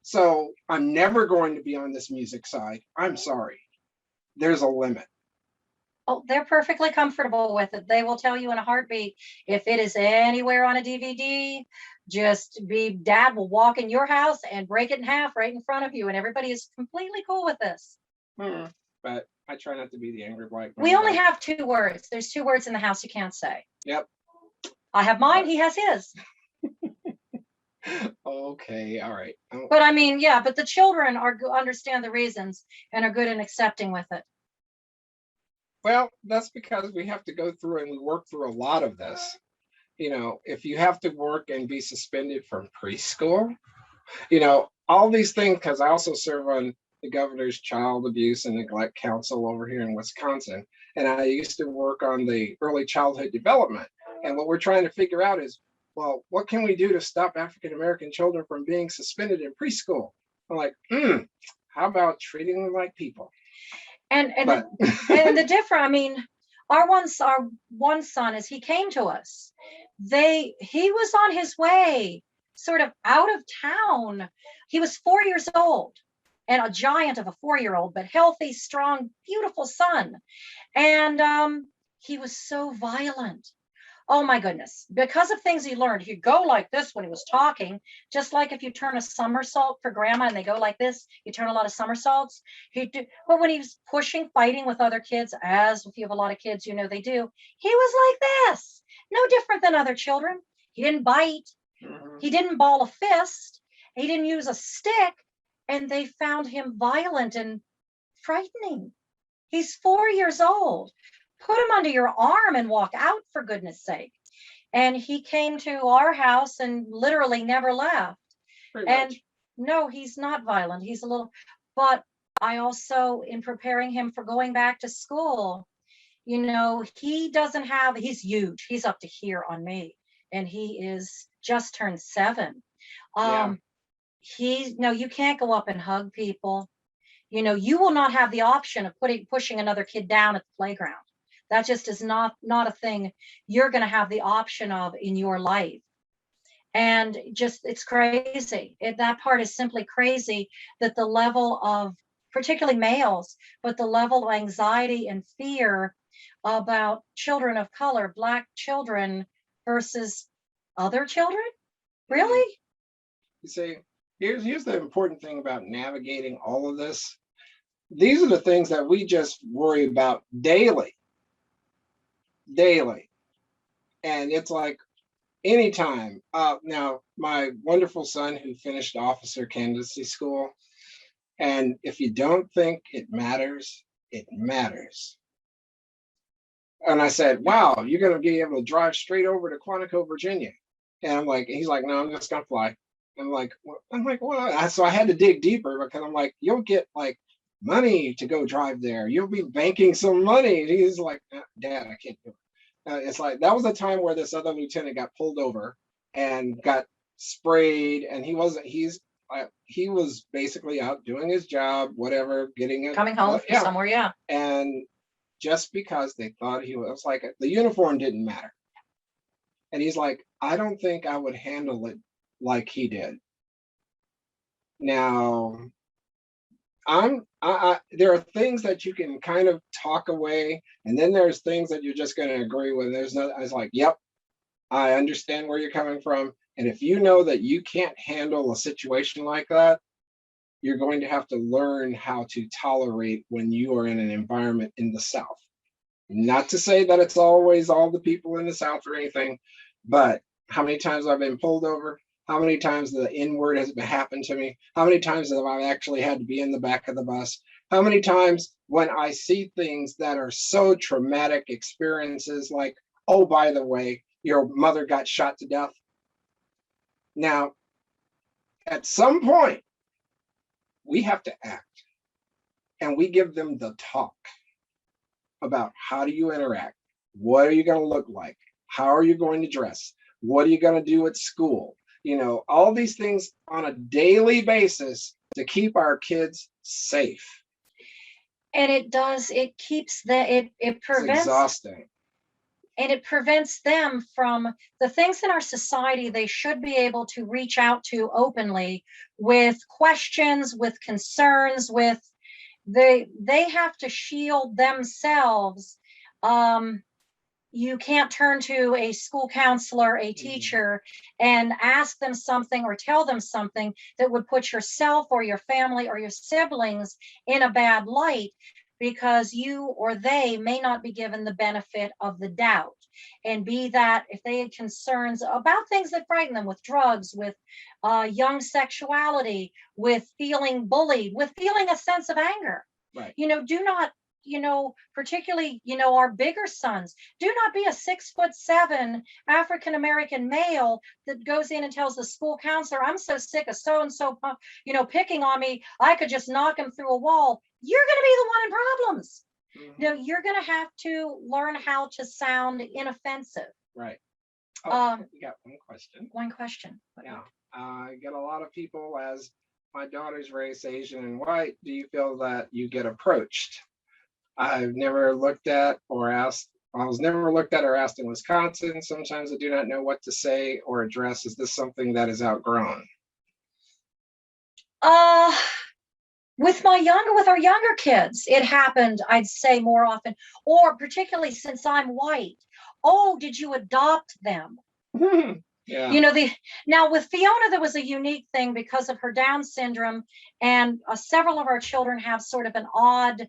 So I'm never going to be on this music side. I'm sorry. There's a limit. Oh, they're perfectly comfortable with it. They will tell you in a heartbeat, if it is anywhere on a DVD, Dad will walk in your house and break it in half right in front of you. And everybody is completely cool with this. But I try not to be the angry black man. We only have 2 words. There's 2 words in the house you can't say. Yep. I have mine, he has his. Okay, all right. But I mean, yeah, but the children understand the reasons and are good in accepting with it. Well, that's because we have to go through and we work through a lot of this. If you have to work and be suspended from preschool, all these things, because I also serve on the governor's child abuse and neglect council over here in Wisconsin. And I used to work on the early childhood development. And what we're trying to figure out is, well, what can we do to stop African-American children from being suspended in preschool? I'm like, how about treating them like people? And the different, I mean, our one son, as he came to us, he was on his way sort of out of town. He was 4 years old and a giant of a 4-year-old, but healthy, strong, beautiful son. And he was so violent. Oh my goodness. Because of things he learned, he'd go like this when he was talking, just like if you turn a somersault for grandma and they go like this, you turn a lot of somersaults. He'd do, but when he was pushing, fighting with other kids, as if you have a lot of kids, you know they do, he was like this. No different than other children. He didn't bite. He didn't ball a fist. He didn't use a stick. And they found him violent and frightening. He's 4 years old. Put him under your arm and walk out, for goodness sake. And he came to our house and literally never left. Pretty And much. no, he's not violent. He's a little, but I also, in preparing him for going back to school, you know, he doesn't have, he's huge. He's up to here on me. And he is just turned 7. Yeah. No, you can't go up and hug people. You know, you will not have the option of pushing another kid down at the playground. That just is not a thing you're going to have the option of in your life. And just, it's crazy. That part is simply crazy, that the level of, particularly males, but the level of anxiety and fear about children of color, Black children versus other children. Really? You see, here's the important thing about navigating all of this. These are the things that we just worry about daily. And it's like anytime. Now, my wonderful son who finished officer candidacy school, and if you don't think it matters, it matters. And I said, wow, you're going to be able to drive straight over to Quantico, Virginia. And I'm like, he's like, no, I'm just going to fly. I'm like, well, so I had to dig deeper, because I'm like, you'll get like money to go drive there. You'll be banking some money. And he's like, Dad, I can't do it. It's like, that was the time where this other lieutenant got pulled over and got sprayed. And he was basically out doing his job, whatever, getting it. Coming home from somewhere, yeah. And just because they thought he was like, the uniform didn't matter. And he's like, I don't think I would handle it like he did. Now, there are things that you can kind of talk away, and then there's things that you're just going to agree with. I was like, yep, I understand where you're coming from. And if you know that you can't handle a situation like that, you're going to have to learn how to tolerate when you are in an environment in the South. Not to say that it's always all the people in the South or anything, but how many times I've been pulled over, how many times the N-word has happened to me, how many times have I actually had to be in the back of the bus, how many times when I see things that are so traumatic experiences, like, oh, by the way, your mother got shot to death. Now, at some point, we have to act, and we give them the talk about how do you interact, what are you going to look like, how are you going to dress, what are you going to do at school, you know, all these things on a daily basis to keep our kids safe. And it keeps it prevents, it's exhausting. And it prevents them from the things in our society they should be able to reach out to openly with questions, with concerns, with they have to shield themselves. You can't turn to a school counselor, a teacher, and ask them something or tell them something that would put yourself or your family or your siblings in a bad light, because you or they may not be given the benefit of the doubt. And be that if they had concerns about things that frighten them, with drugs, with young sexuality, with feeling bullied, with feeling a sense of anger. Right. You know, do not, you know, particularly, you know, our bigger sons, do not be a 6'7" African-American male that goes in and tells the school counselor, I'm so sick of so-and-so, you know, picking on me, I could just knock him through a wall. You're going to be the one in problems. No, you're going to have to learn how to sound inoffensive. Right. Oh, we got one question. One question. Yeah. I get a lot of people, as my daughter's race, Asian and white, do you feel that you get approached? I've never looked at or asked. I was never looked at or asked in Wisconsin. Sometimes I do not know what to say or address. Is this something that is outgrown? With our younger kids, it happened, I'd say, more often, or particularly since I'm white, oh, did you adopt them? Yeah. You know, now with Fiona, there was a unique thing because of her Down syndrome, and several of our children have sort of an odd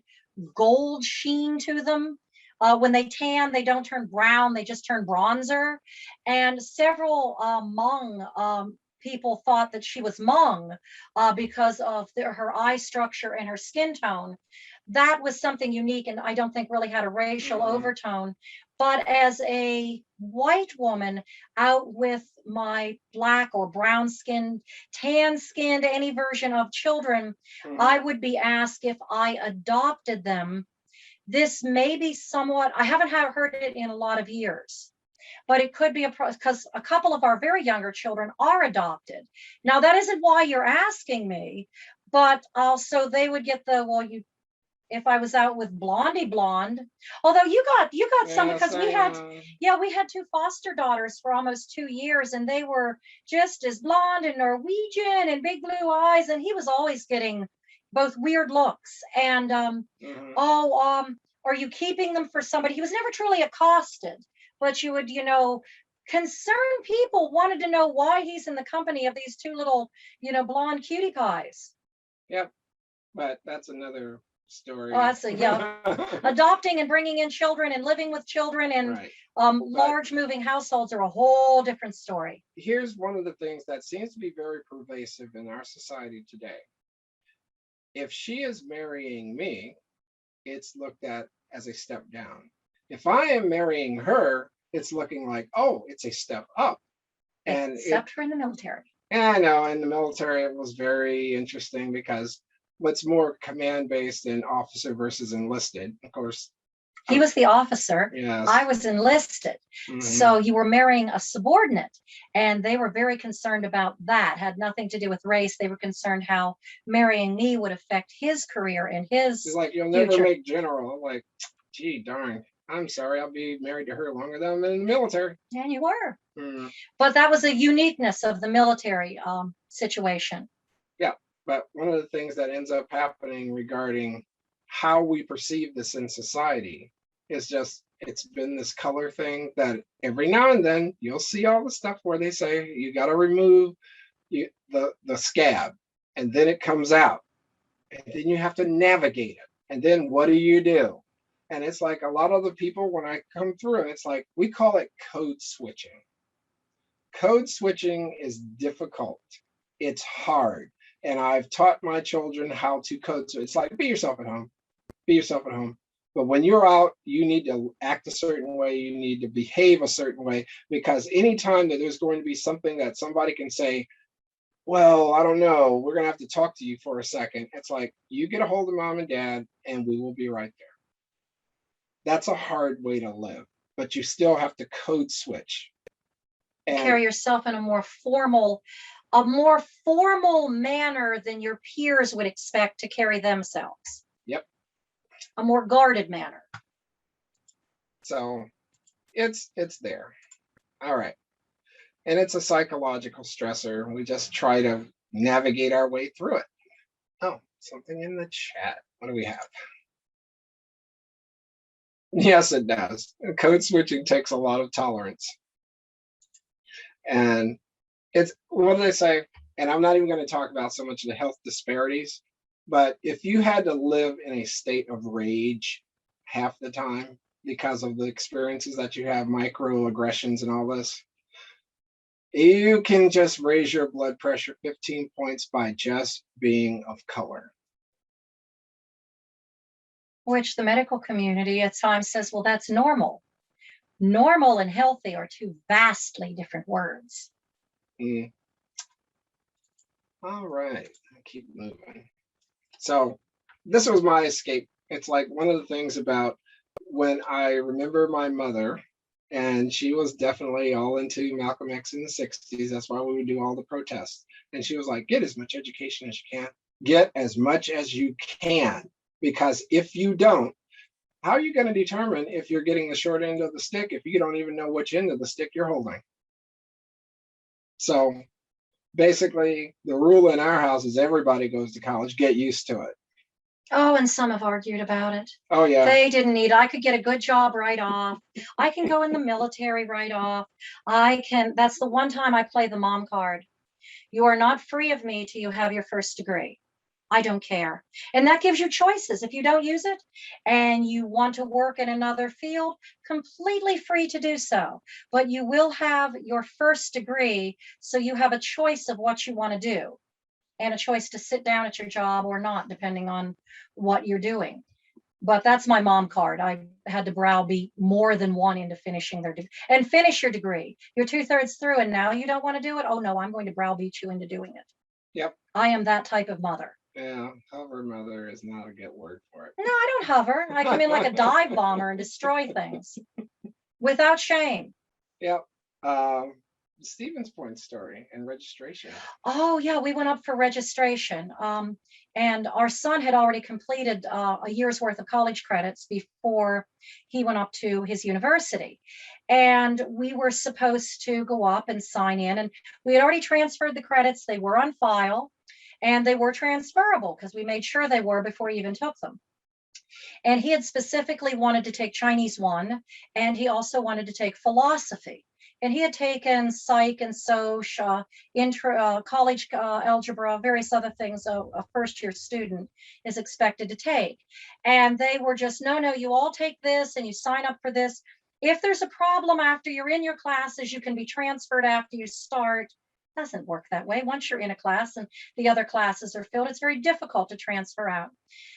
gold sheen to them. When they tan, they don't turn brown, they just turn bronzer. And several Hmong people thought that she was Hmong because of her eye structure and her skin tone. That was something unique, and I don't think really had a racial overtone. But as a white woman out with my black or brown skinned, tan skinned, any version of children, I would be asked if I adopted them. This may be somewhat, I haven't heard it in a lot of years, but it could be because a couple of our very younger children are adopted. Now, that isn't why you're asking me, but also they would get the, well, you, if I was out with Blondie Blonde, although you got some, because we had two foster daughters for almost 2 years, and they were just as blonde and Norwegian and big blue eyes, and he was always getting both weird looks and are you keeping them for somebody? He was never truly accosted, but you would, concerned people wanted to know why he's in the company of these two little, blonde cutie pies. Yep, but that's another story. Oh, that's adopting and bringing in children and living with children and right. Large moving households are a whole different story. Here's one of the things that seems to be very pervasive in our society today. If she is marrying me, it's looked at as a step down. If I am marrying her, it's looking like, oh, it's a step up. And except for in the military. And I know in the military, it was very interesting because what's more command-based and officer versus enlisted, of course. He was the officer. Yes. I was enlisted. So you were marrying a subordinate, and they were very concerned about that. Had nothing to do with race. They were concerned how marrying me would affect his career and his It's like, you'll never make general. I'm like, gee, darn. I'm sorry, I'll be married to her longer than I'm in the military. And you were. But that was a uniqueness of the military situation. Yeah, but one of the things that ends up happening regarding how we perceive this in society is just, it's been this color thing that every now and then you'll see all the stuff where they say you got to remove the scab, and then it comes out, and then you have to navigate it, and then what do? And it's like a lot of the people, when I come through, it's like, we call it code switching. Code switching is difficult. It's hard. And I've taught my children how to code switch. It's like, be yourself at home. Be yourself at home. But when you're out, you need to act a certain way. You need to behave a certain way, because anytime that there's going to be something that somebody can say, well, I don't know, we're going to have to talk to you for a second. It's like, you get a hold of mom and dad and we will be right there. That's a hard way to live, but you still have to code switch. And carry yourself in a more formal manner than your peers would expect to carry themselves. Yep. A more guarded manner. So it's there. All right. And it's a psychological stressor. We just try to navigate our way through it. Oh, something in the chat. What do we have? Yes, it does. Code switching takes a lot of tolerance. And it's, what do they say? And I'm not even going to talk about so much of the health disparities, but if you had to live in a state of rage half the time because of the experiences that you have, microaggressions and all this, you can just raise your blood pressure 15 points by just being of color. Which the medical community at times says, well, that's normal. Normal and healthy are two vastly different words. All right, I'll keep moving. So this was my escape. It's like one of the things about when I remember my mother, and she was definitely all into Malcolm X in the 60s. That's why we would do all the protests. And she was like, get as much education as you can. Get as much as you can. Because if you don't, how are you going to determine if you're getting the short end of the stick if you don't even know which end of the stick you're holding? So basically, the rule in our house is everybody goes to college, get used to it. Oh, and some have argued about it. Oh, yeah. They didn't need, I could get a good job right off. I can go in the military right off. That's the one time I play the mom card. You are not free of me till you have your first degree. I don't care. And that gives you choices. If you don't use it and you want to work in another field, completely free to do so. But you will have your first degree, so you have a choice of what you want to do and a choice to sit down at your job or not, depending on what you're doing. But that's my mom card. I had to browbeat more than one into finishing their degree. And finish your degree. You're 2/3 through and now you don't want to do it? Oh no, I'm going to browbeat you into doing it. Yep. I am that type of mother. Yeah, hover mother is not a good word for it. No, I don't hover. I come in like a dive bomber and destroy things without shame. Yep. Stevens Point story and registration. Oh yeah, we went up for registration. And our son had already completed a year's worth of college credits before he went up to his university. And we were supposed to go up and sign in. And we had already transferred the credits. They were on file and they were transferable because we made sure they were before he even took them. And he had specifically wanted to take Chinese 1, and he also wanted to take philosophy. And he had taken psych and soc, college algebra, various other things a first-year student is expected to take. And they were just, no, you all take this and you sign up for this. If there's a problem after you're in your classes, you can be transferred after you start. Doesn't work that way. Once you're in a class and the other classes are filled, it's very difficult to transfer out.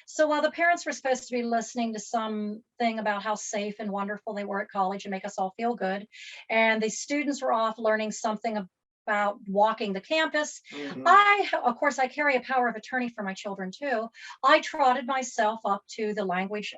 So while the parents were supposed to be listening to something about how safe and wonderful they were at college and make us all feel good, and the students were off learning something about walking the campus, of course, I carry a power of attorney for my children too. I trotted myself up to the language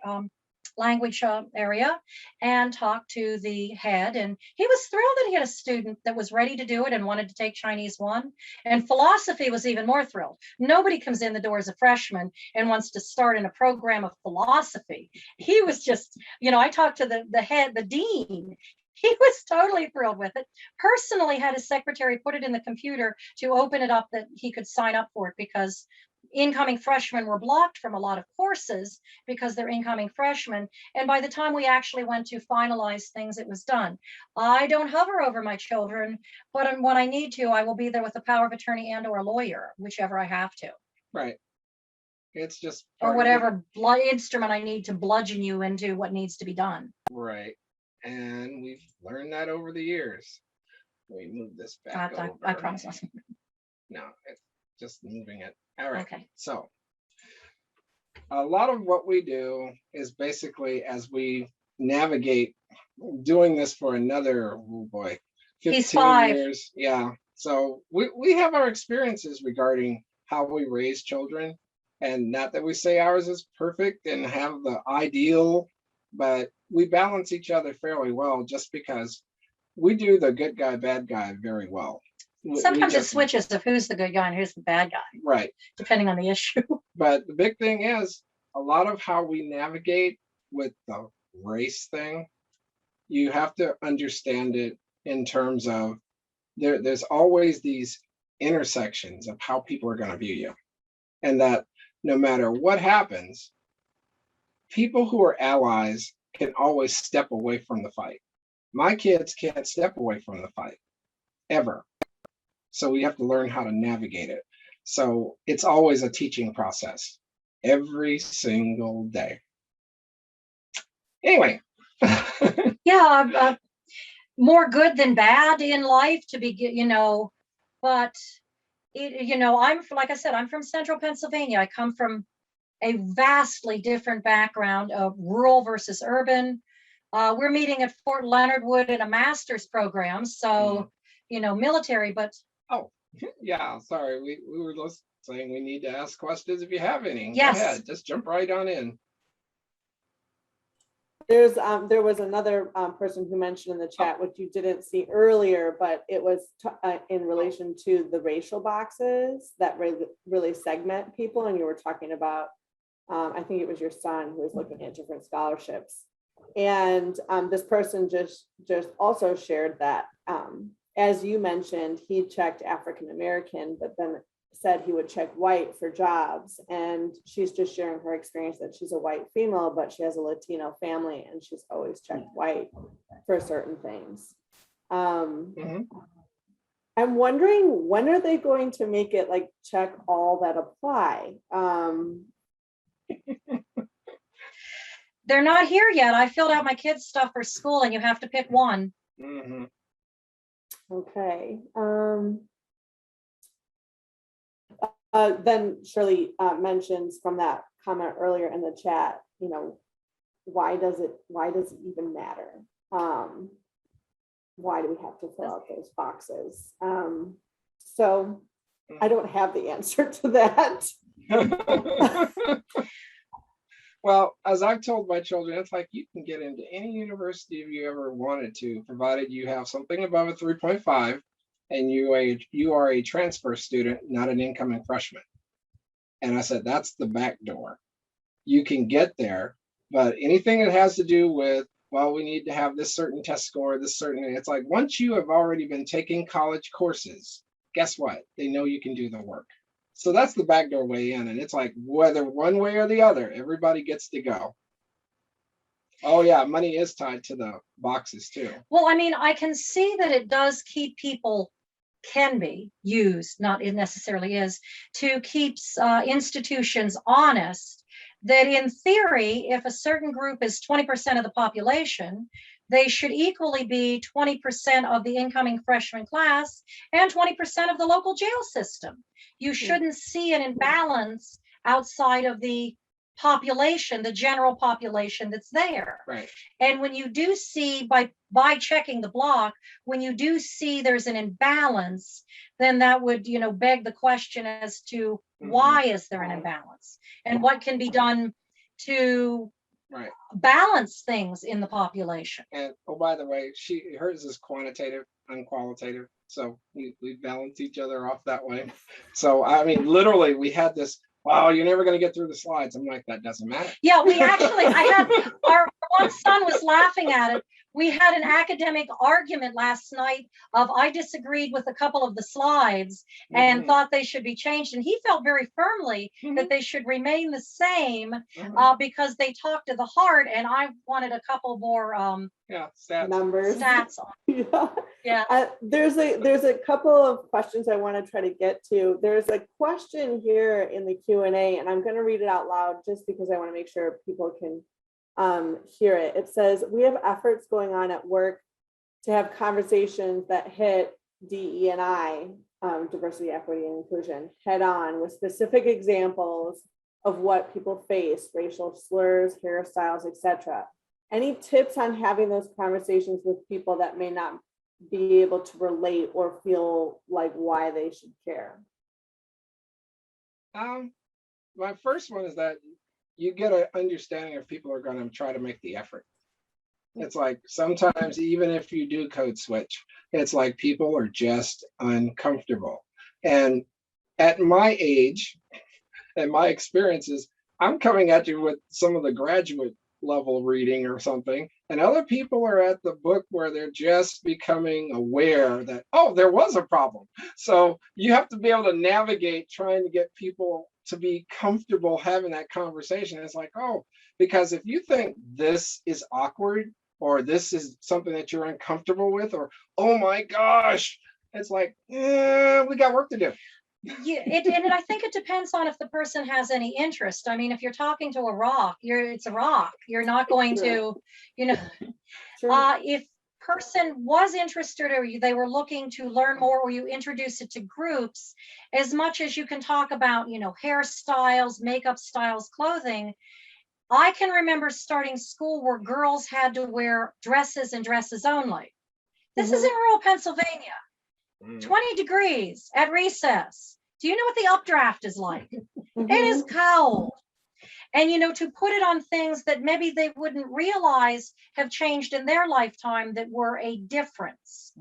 area and talked to the head, and he was thrilled that he had a student that was ready to do it and wanted to take Chinese 1. And philosophy was even more thrilled. Nobody comes in the door as a freshman and wants to start in a program of philosophy. He was just, I talked to the head, the dean. He was totally thrilled with it. Personally had his secretary put it in the computer to open it up that he could sign up for it, because incoming freshmen were blocked from a lot of courses because they're incoming freshmen. And by the time we actually went to finalize things, it was done. I don't hover over my children, but when I need to, I will be there with a power of attorney and or a lawyer, whichever I have to. Right. It's just or whatever blood instrument I need to bludgeon you into what needs to be done. Right. And we've learned that over the years. We move this back over. I promise not. No, it's just moving it. All right. Okay. So a lot of what we do is basically, as we navigate doing this for another, oh boy, 15 He's 5 years. Yeah. So we have our experiences regarding how we raise children. And not that we say ours is perfect and have the ideal, but we balance each other fairly well, just because we do the good guy, bad guy very well. Sometimes it switches of who's the good guy and who's the bad guy. Right. Depending on the issue. But the big thing is, a lot of how we navigate with the race thing, you have to understand it in terms of there's always these intersections of how people are going to view you. And that no matter what happens, people who are allies can always step away from the fight. My kids can't step away from the fight, ever. So we have to learn how to navigate it. So it's always a teaching process, every single day. Anyway. Yeah, more good than bad in life to be, but I'm, like I said, I'm from central Pennsylvania. I come from a vastly different background of rural versus urban. We're meeting at Fort Leonard Wood in a master's program. So, military, but. Oh, yeah, sorry. We were just saying we need to ask questions if you have any. Yes. Go ahead, just jump right on in. There was another person who mentioned in the chat, which you didn't see earlier, but it was in relation to the racial boxes that really segment people. And you were talking about, I think it was your son who was looking at different scholarships. And this person just also shared that, as you mentioned, he checked African American, but then said he would check white for jobs, and she's just sharing her experience that she's a white female, but she has a Latino family and she's always checked white for certain things. I'm wondering, when are they going to make it like check all that apply? They're not here yet. I filled out my kids' stuff for school and you have to pick one. Okay. Then Shirley mentions from that comment earlier in the chat, you know, why does it even matter? Why do we have to fill out those boxes? So I don't have the answer to that. Well, as I've told my children, it's like you can get into any university if you ever wanted to, provided you have something above a 3.5 and you are a transfer student, not an incoming freshman. And I said, that's the back door. You can get there, but anything that has to do with, well, we need to have this certain test score, this certain, it's like once you have already been taking college courses, guess what? They know you can do the work. So that's the backdoor way in. And it's like, whether one way or the other, everybody gets to go. Oh yeah, money is tied to the boxes too. Well, I mean, I can see that it does keep people, can be used, not it necessarily is, to keep institutions honest, that in theory, if a certain group is 20% of the population, they should equally be 20% of the incoming freshman class and 20% of the local jail system. You shouldn't see an imbalance outside of the population, the general population that's there. Right. And when you do see, by checking the block, when you do see there's an imbalance, then that would, you know, beg the question as to why is there an imbalance and what can be done to balance things in the population. And oh, by the way, hers is quantitative, unqualitative. So we balance each other off that way. So I mean, literally, we had this. Wow, you're never going to get through the slides. I'm like, that doesn't matter. Yeah, we actually, I had, our one son was laughing at it. We had an academic argument last night of, I disagreed with a couple of the slides and thought they should be changed. And he felt very firmly that they should remain the same because they talk to the heart. And I wanted a couple more stats. Numbers. Stats on. Yeah. There's a couple of questions I want to try to get to. There's a question here in the Q&A, and I'm going to read it out loud just because I want to make sure people can hear it. It says, we have efforts going on at work to have conversations that hit DE&I, diversity, equity, and inclusion, head on with specific examples of what people face, racial slurs, hairstyles, etc. Any tips on having those conversations with people that may not be able to relate or feel like why they should care? My first one is that you get an understanding if people are going to try to make the effort. It's like sometimes even if you do code switch, it's like people are just uncomfortable. And at my age and my experiences, I'm coming at you with some of the graduate level reading or something, and other people are at the book where they're just becoming aware that, oh, there was a problem. So you have to be able to navigate trying to get people to be comfortable having that conversation. It's like, oh, because if you think this is awkward or this is something that you're uncomfortable with, or oh my gosh, it's like, we got work to do. Yeah, and I think it depends on if the person has any interest. I mean, if you're talking to a rock, it's a rock. You're not going to, you know, if person was interested or they were looking to learn more, or you introduce it to groups, as much as you can talk about, you know, hairstyles, makeup styles, clothing. I can remember starting school where girls had to wear dresses and dresses only. This is in rural Pennsylvania. 20 degrees at recess. Do you know what the updraft is like? It is cold. And, you know, to put it on things that maybe they wouldn't realize have changed in their lifetime that were a difference.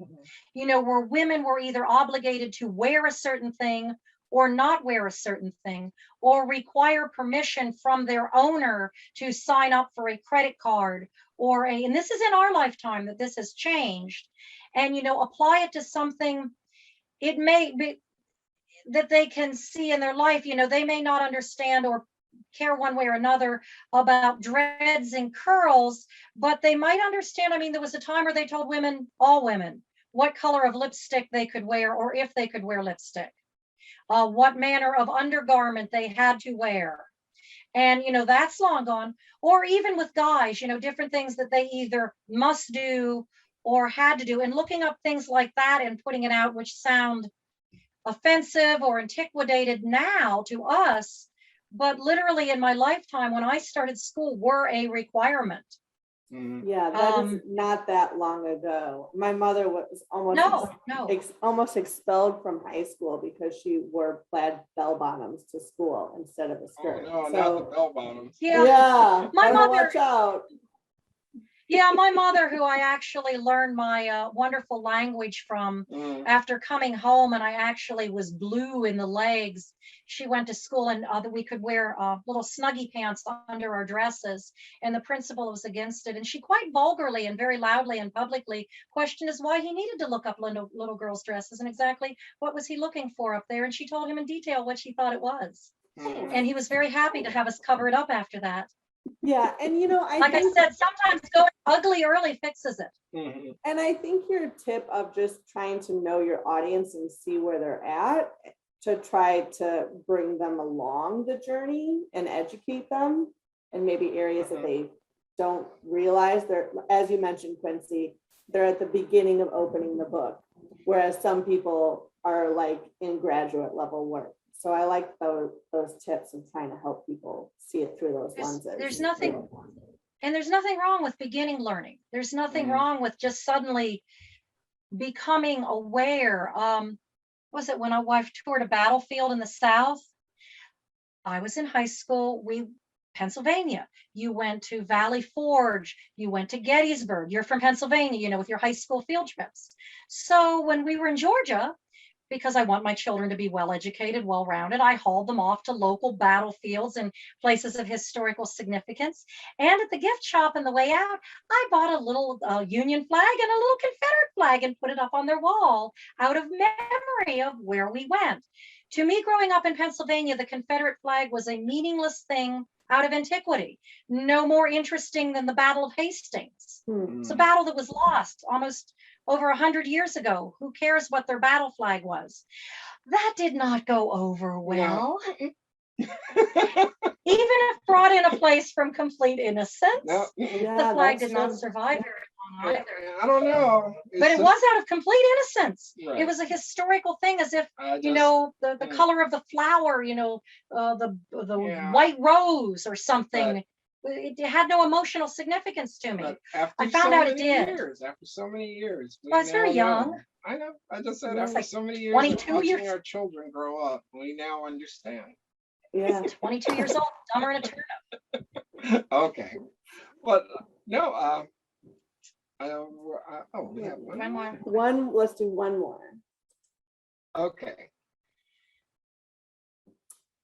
You know, where women were either obligated to wear a certain thing or not wear a certain thing, or require permission from their owner to sign up for a credit card or and this is in our lifetime that this has changed. And, you know, apply it to something, it may be, that they can see in their life. You know, they may not understand or care one way or another about dreads and curls, but they might understand. I mean, there was a time where they told women, all women, what color of lipstick they could wear, or if they could wear lipstick, what manner of undergarment they had to wear. And, you know, that's long gone. Or even with guys, you know, different things that they either must do or had to do, and looking up things like that and putting it out, which sound offensive or antiquated now to us, but literally in my lifetime when I started school were a requirement. Yeah, that is not that long ago. My mother was almost expelled from high school because she wore plaid bell bottoms to school instead of a skirt. Oh, no, not the bell bottoms. Yeah, my mother, watch out. Yeah, my mother, who I actually learned my wonderful language from after coming home, and I actually was blue in the legs. She went to school, and we could wear little snuggy pants under our dresses, and the principal was against it. And she quite vulgarly and very loudly and publicly questioned us why he needed to look up little girls' dresses and exactly what was he looking for up there. And she told him in detail what she thought it was. And he was very happy to have us cover it up after that. Yeah, and you know, I said, sometimes going ugly early fixes it. And I think your tip of just trying to know your audience and see where they're at to try to bring them along the journey and educate them in maybe areas that they don't realize. They're, as you mentioned, Quincy, they're at the beginning of opening the book, whereas some people are like in graduate level work. So I like those tips of trying to help people see it through those lenses. There's nothing wrong with beginning learning. There's nothing wrong with just suddenly becoming aware. Was it when my wife toured a battlefield in the South? I was in high school. Pennsylvania. You went to Valley Forge. You went to Gettysburg. You're from Pennsylvania, you know, with your high school field trips. So when we were in Georgia, because I want my children to be well-educated, well-rounded, I hauled them off to local battlefields and places of historical significance. And at the gift shop on the way out, I bought a little Union flag and a little Confederate flag and put it up on their wall out of memory of where we went. To me, growing up in Pennsylvania, the Confederate flag was a meaningless thing out of antiquity, no more interesting than the Battle of Hastings. It's a battle that was lost almost over 100 years ago. Who cares what their battle flag was? That did not go over well. No. Even if brought in a place from complete innocence, the flag did not survive very long either. I don't know. But it was out of complete innocence. Right. It was a historical thing, as if, you know, the color of the flower, you know, the white rose or something. It had no emotional significance to me. I found out it did. After so many years. I was very young. I know. I just said after so many years 22 watching our children grow up, we now understand. Yeah. 22 years old, dumber than a turnip. Okay. But no, we have one more. Let's do one more. Okay.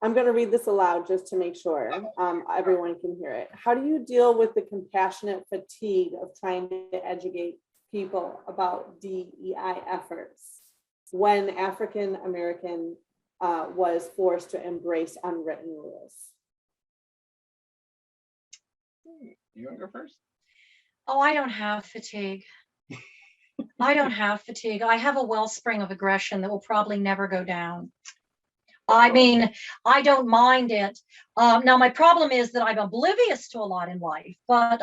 I'm going to read this aloud just to make sure everyone can hear it. How do you deal with the compassionate fatigue of trying to educate people about DEI efforts when African American was forced to embrace unwritten rules? You want to go first? Oh, I don't have fatigue. I don't have fatigue. I have a wellspring of aggression that will probably never go down. I mean, I don't mind it. Now, my problem is that I'm oblivious to a lot in life. But,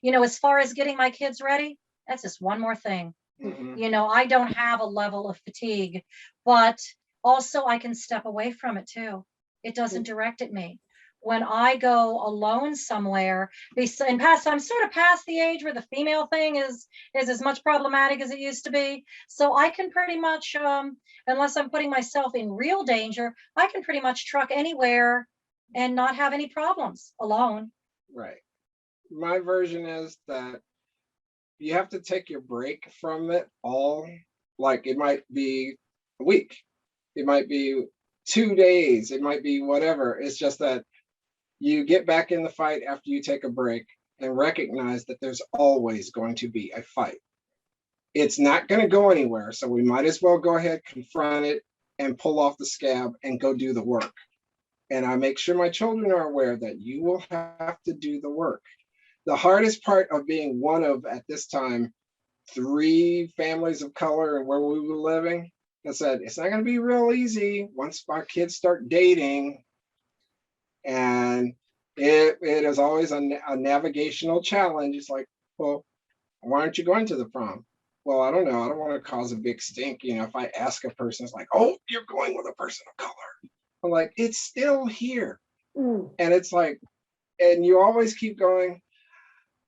you know, as far as getting my kids ready, that's just one more thing. You know, I don't have a level of fatigue, but also I can step away from it too. It doesn't direct at me. When I go alone somewhere, I'm sort of past the age where the female thing is as much problematic as it used to be. So I can pretty much, unless I'm putting myself in real danger, I can pretty much truck anywhere and not have any problems alone. Right. My version is that you have to take your break from it all. Like it might be a week, it might be 2 days, it might be whatever. It's just that you get back in the fight after you take a break and recognize that there's always going to be a fight. It's not going to go anywhere. So we might as well go ahead, confront it, and pull off the scab and go do the work. And I make sure my children are aware that you will have to do the work. The hardest part of being one of, at this time, 3 families of color and where we were living, I said, it's not going to be real easy once our kids start dating. And it is always a navigational challenge. It's like, well, why aren't you going to the prom? Well, I don't know. I don't want to cause a big stink. You know, if I ask a person, it's like, oh, you're going with a person of color. I'm like, it's still here. And it's like, and you always keep going,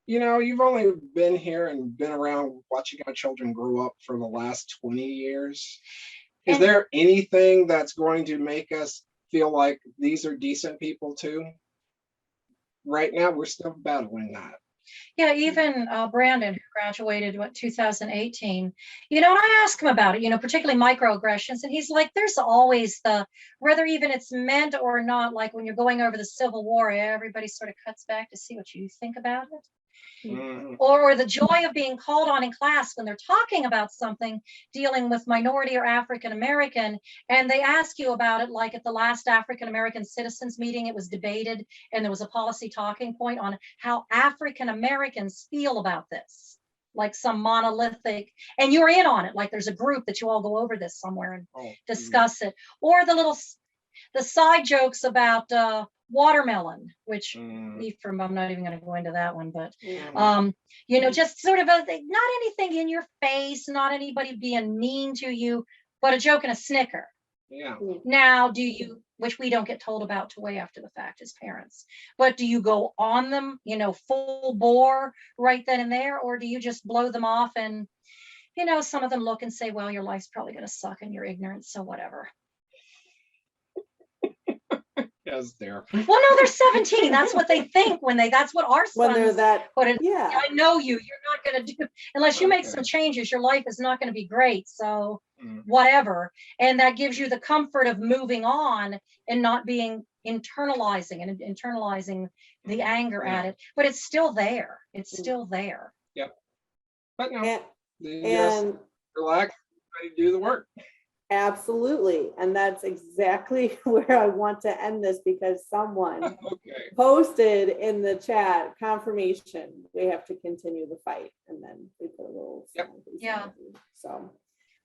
you know, you've only been here and been around watching our children grow up for the last 20 years. Is there anything that's going to make us feel like these are decent people too? Right now, we're still battling that. Yeah, even Brandon, who graduated, 2018, you know, and I asked him about it, you know, particularly microaggressions. And he's like, there's always whether even it's meant or not, like when you're going over the Civil War, everybody sort of cuts back to see what you think about it. Or the joy of being called on in class when they're talking about something dealing with minority or African American, and they ask you about it, like at the last African American citizens meeting, it was debated and there was a policy talking point on how African Americans feel about this, like some monolithic, and you're in on it, like there's a group that you all go over this somewhere and discuss it. Or the side jokes about watermelon, which I'm not even going to go into that one, but you know, just sort of not anything in your face, not anybody being mean to you, but a joke and a snicker. Now, which we don't get told about till way after the fact as parents, but do you go on them, you know, full bore right then and there, or do you just blow them off? And you know, some of them look and say, well, your life's probably going to suck and you're ignorant, so whatever. Yes, there. Well, no, they're 17. That's what they think that's what our When they're sons that, put it. yeah. I know you're not going to do, unless you make some changes, your life is not going to be great. So whatever. And that gives you the comfort of moving on and not being internalizing the anger at it, but it's still there. It's still there. Yep. But no, and relax, ready to do the work. Absolutely. And that's exactly where I want to end this, because someone posted in the chat confirmation we have to continue the fight, and then we put a little so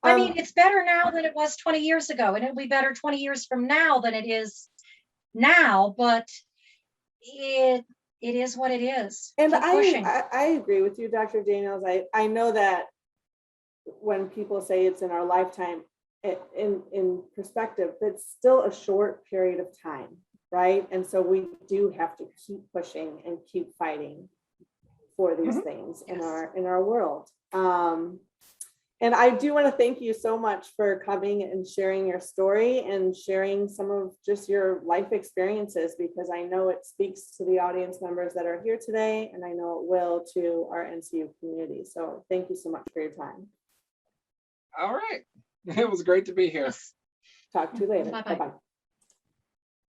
I mean, it's better now than it was 20 years ago, and it'll be better 20 years from now than it is now, but it is what it is. And I agree with you, Dr. Daniels. I know that when people say it's in our lifetime, in perspective, it's still a short period of time, right? And so we do have to keep pushing and keep fighting for these things in our world. And I do want to thank you so much for coming and sharing your story and sharing some of just your life experiences, because I know it speaks to the audience members that are here today, and I know it will to our NCU community. So thank you so much for your time. All right. It was great to be here. Talk to you later. Bye-bye. Bye-bye.